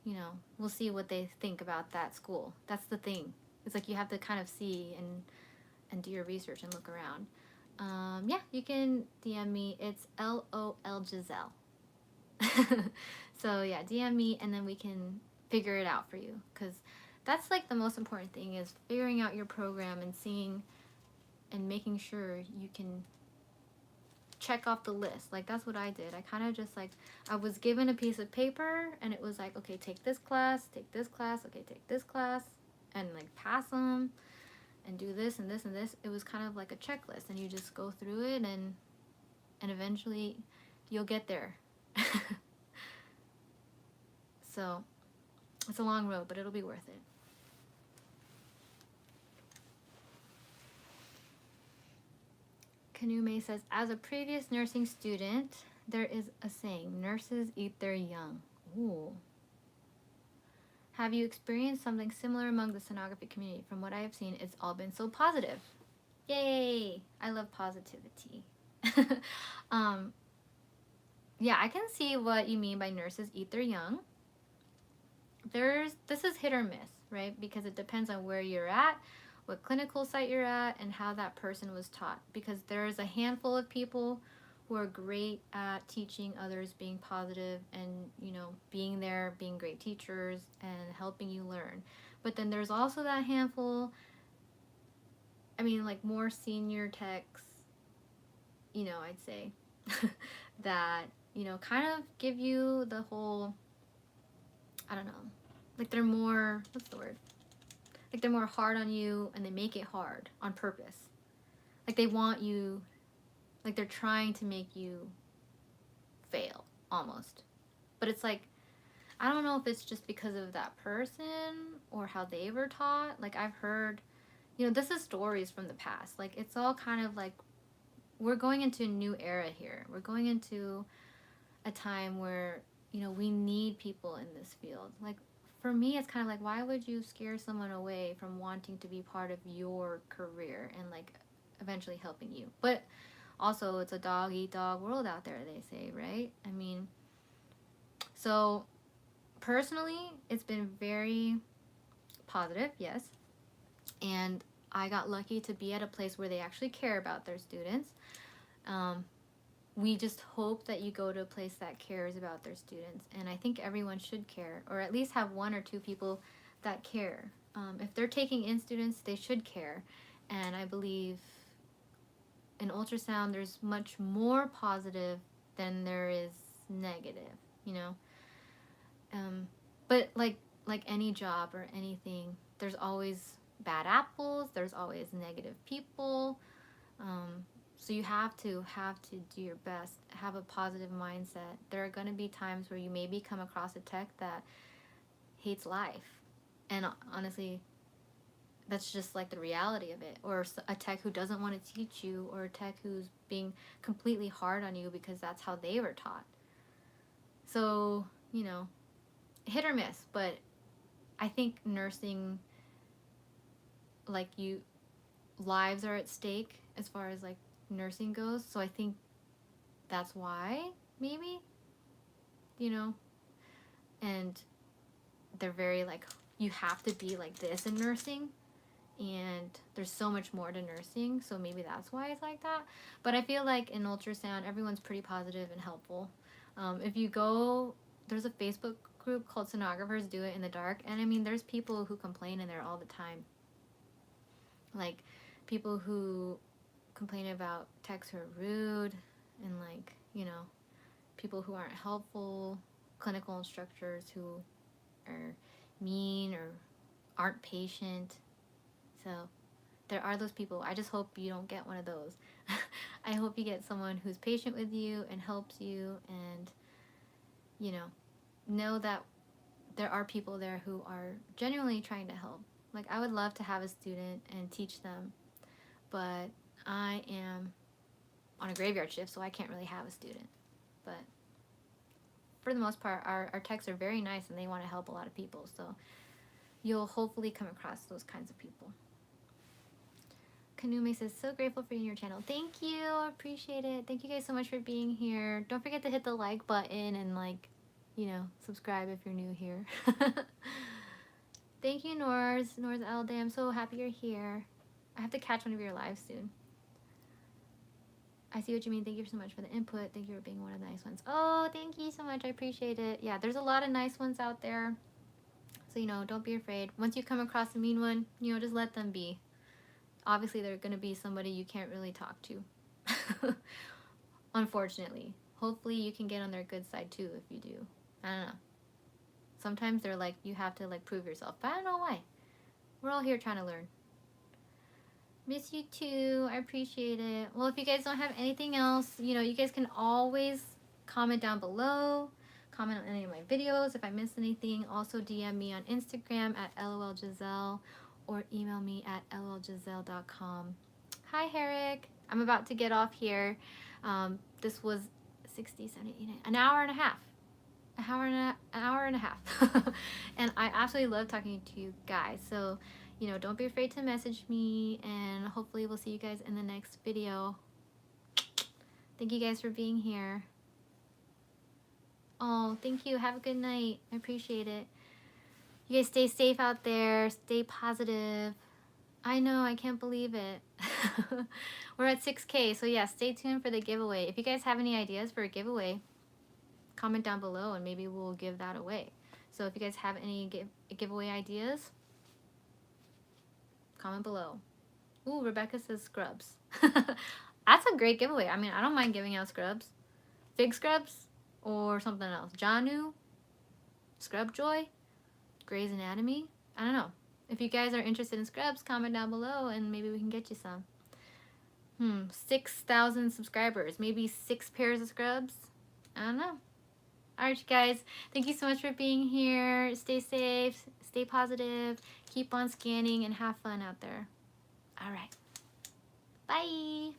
you know, we'll see what they think about that school. That's the thing. It's like you have to kind of see and do your research and look around. Yeah, you can DM me. It's LOL Giselle. So yeah, DM me and then we can figure it out for you, because that's like the most important thing, is figuring out your program and seeing and making sure you can check off the list. Like, that's what I did. I kind of just, like, I was given a piece of paper and it was like, okay, take this class, okay, take this class, and like pass them and do this and this and this. It was kind of like a checklist, and you just go through it and eventually you'll get there. So it's a long road, but it'll be worth it. Canoe May says, as a previous nursing student, there is a saying, nurses eat their young. Ooh. Have you experienced something similar among the sonography community? From what I have seen, it's all been so positive. Yay! I love positivity. Yeah, I can see what you mean by nurses eat their young. This is hit or miss, right? Because it depends on where you're at, what clinical site you're at, and how that person was taught. Because there's a handful of people who are great at teaching others, being positive, and, you know, being there, being great teachers, and helping you learn. But then there's also that handful, I mean, like, more senior techs, you know, I'd say, that, you know, kind of give you the whole, I don't know, like, they're more, what's the word? Like, they're more hard on you, and they make it hard on purpose. Like, they want you, like, they're trying to make you fail, almost. But it's like, I don't know if it's just because of that person or how they were taught. Like, I've heard, you know, this is stories from the past. Like, it's all kind of like, we're going into a new era here. We're going into a time where, you know, we need people in this field. Like, for me, it's kind of like, why would you scare someone away from wanting to be part of your career and, like, eventually helping you? But also, it's a dog-eat-dog world out there, they say, right? I mean, so personally, it's been very positive, yes. And I got lucky to be at a place where they actually care about their students. We just hope that you go to a place that cares about their students. And I think everyone should care, or at least have one or two people that care. If they're taking in students, they should care. And I believe in ultrasound, there's much more positive than there is negative, you know? But like any job or anything, there's always bad apples, there's always negative people. So you have to do your best, have a positive mindset. There are going to be times where you maybe come across a tech that hates life. And honestly, that's just like the reality of it. Or a tech who doesn't want to teach you, or a tech who's being completely hard on you because that's how they were taught. So, you know, hit or miss. But I think nursing, like, lives are at stake as far as, like, nursing goes. So I think that's why, maybe, you know. And they're very, like, you have to be like this in nursing, and there's so much more to nursing, so maybe that's why it's like that. But I feel like in ultrasound, everyone's pretty positive and helpful. If you go, there's a Facebook group called Sonographers Do It in the Dark, and I mean, there's people who complain in there all the time. Like, people who complain about techs who are rude, and, like, you know, people who aren't helpful, clinical instructors who are mean or aren't patient. So there are those people. I just hope you don't get one of those. I hope you get someone who's patient with you and helps you, and, you know that there are people there who are genuinely trying to help. Like, I would love to have a student and teach them, but I am on a graveyard shift, so I can't really have a student. But for the most part, our techs are very nice and they want to help a lot of people, so you'll hopefully come across those kinds of people. Kanume says, so grateful for you and your channel. Thank you. I appreciate it. Thank you guys so much for being here. Don't forget to hit the like button and, like, you know, subscribe if you're new here. Thank you, Norz LD. I'm so happy you're here. I have to catch one of your lives soon. I see what you mean. Thank you so much for the input. Thank you for being one of the nice ones. Oh, thank you so much. I appreciate it. Yeah, there's a lot of nice ones out there. So, you know, don't be afraid. Once you come across a mean one, you know, just let them be. Obviously, they're going to be somebody you can't really talk to. Unfortunately. Hopefully, you can get on their good side, too, if you do. I don't know. Sometimes they're like, you have to, like, prove yourself. But I don't know why. We're all here trying to learn. Miss you too. I appreciate it. Well, if you guys don't have anything else, you know, you guys can always comment down below. Comment on any of my videos if I missed anything. Also DM me on Instagram at LOLGiselle or email me at lolgiselle.com. Hi, Herrick. I'm about to get off here. This was 60, 70, 80, an hour and a half. An hour and a half. And I absolutely love talking to you guys. So, you know, don't be afraid to message me, and hopefully we'll see you guys in the next video. Thank you guys for being here. Oh, thank you. Have a good night. I appreciate it. You guys stay safe out there. Stay positive. I know, I can't believe it. We're at 6K, so yeah, stay tuned for the giveaway. If you guys have any ideas for a giveaway, comment down below and maybe we'll give that away. So if you guys have any giveaway ideas, comment below. Ooh, Rebecca says scrubs. That's a great giveaway. I mean, I don't mind giving out scrubs. Fig scrubs or something else. Janu, Scrub Joy, Grey's Anatomy. I don't know. If you guys are interested in scrubs, comment down below and maybe we can get you some. 6,000 subscribers. Maybe 6 pairs of scrubs. I don't know. Alright, you guys. Thank you so much for being here. Stay safe. Stay positive. Keep on scanning and have fun out there. Alright. Bye.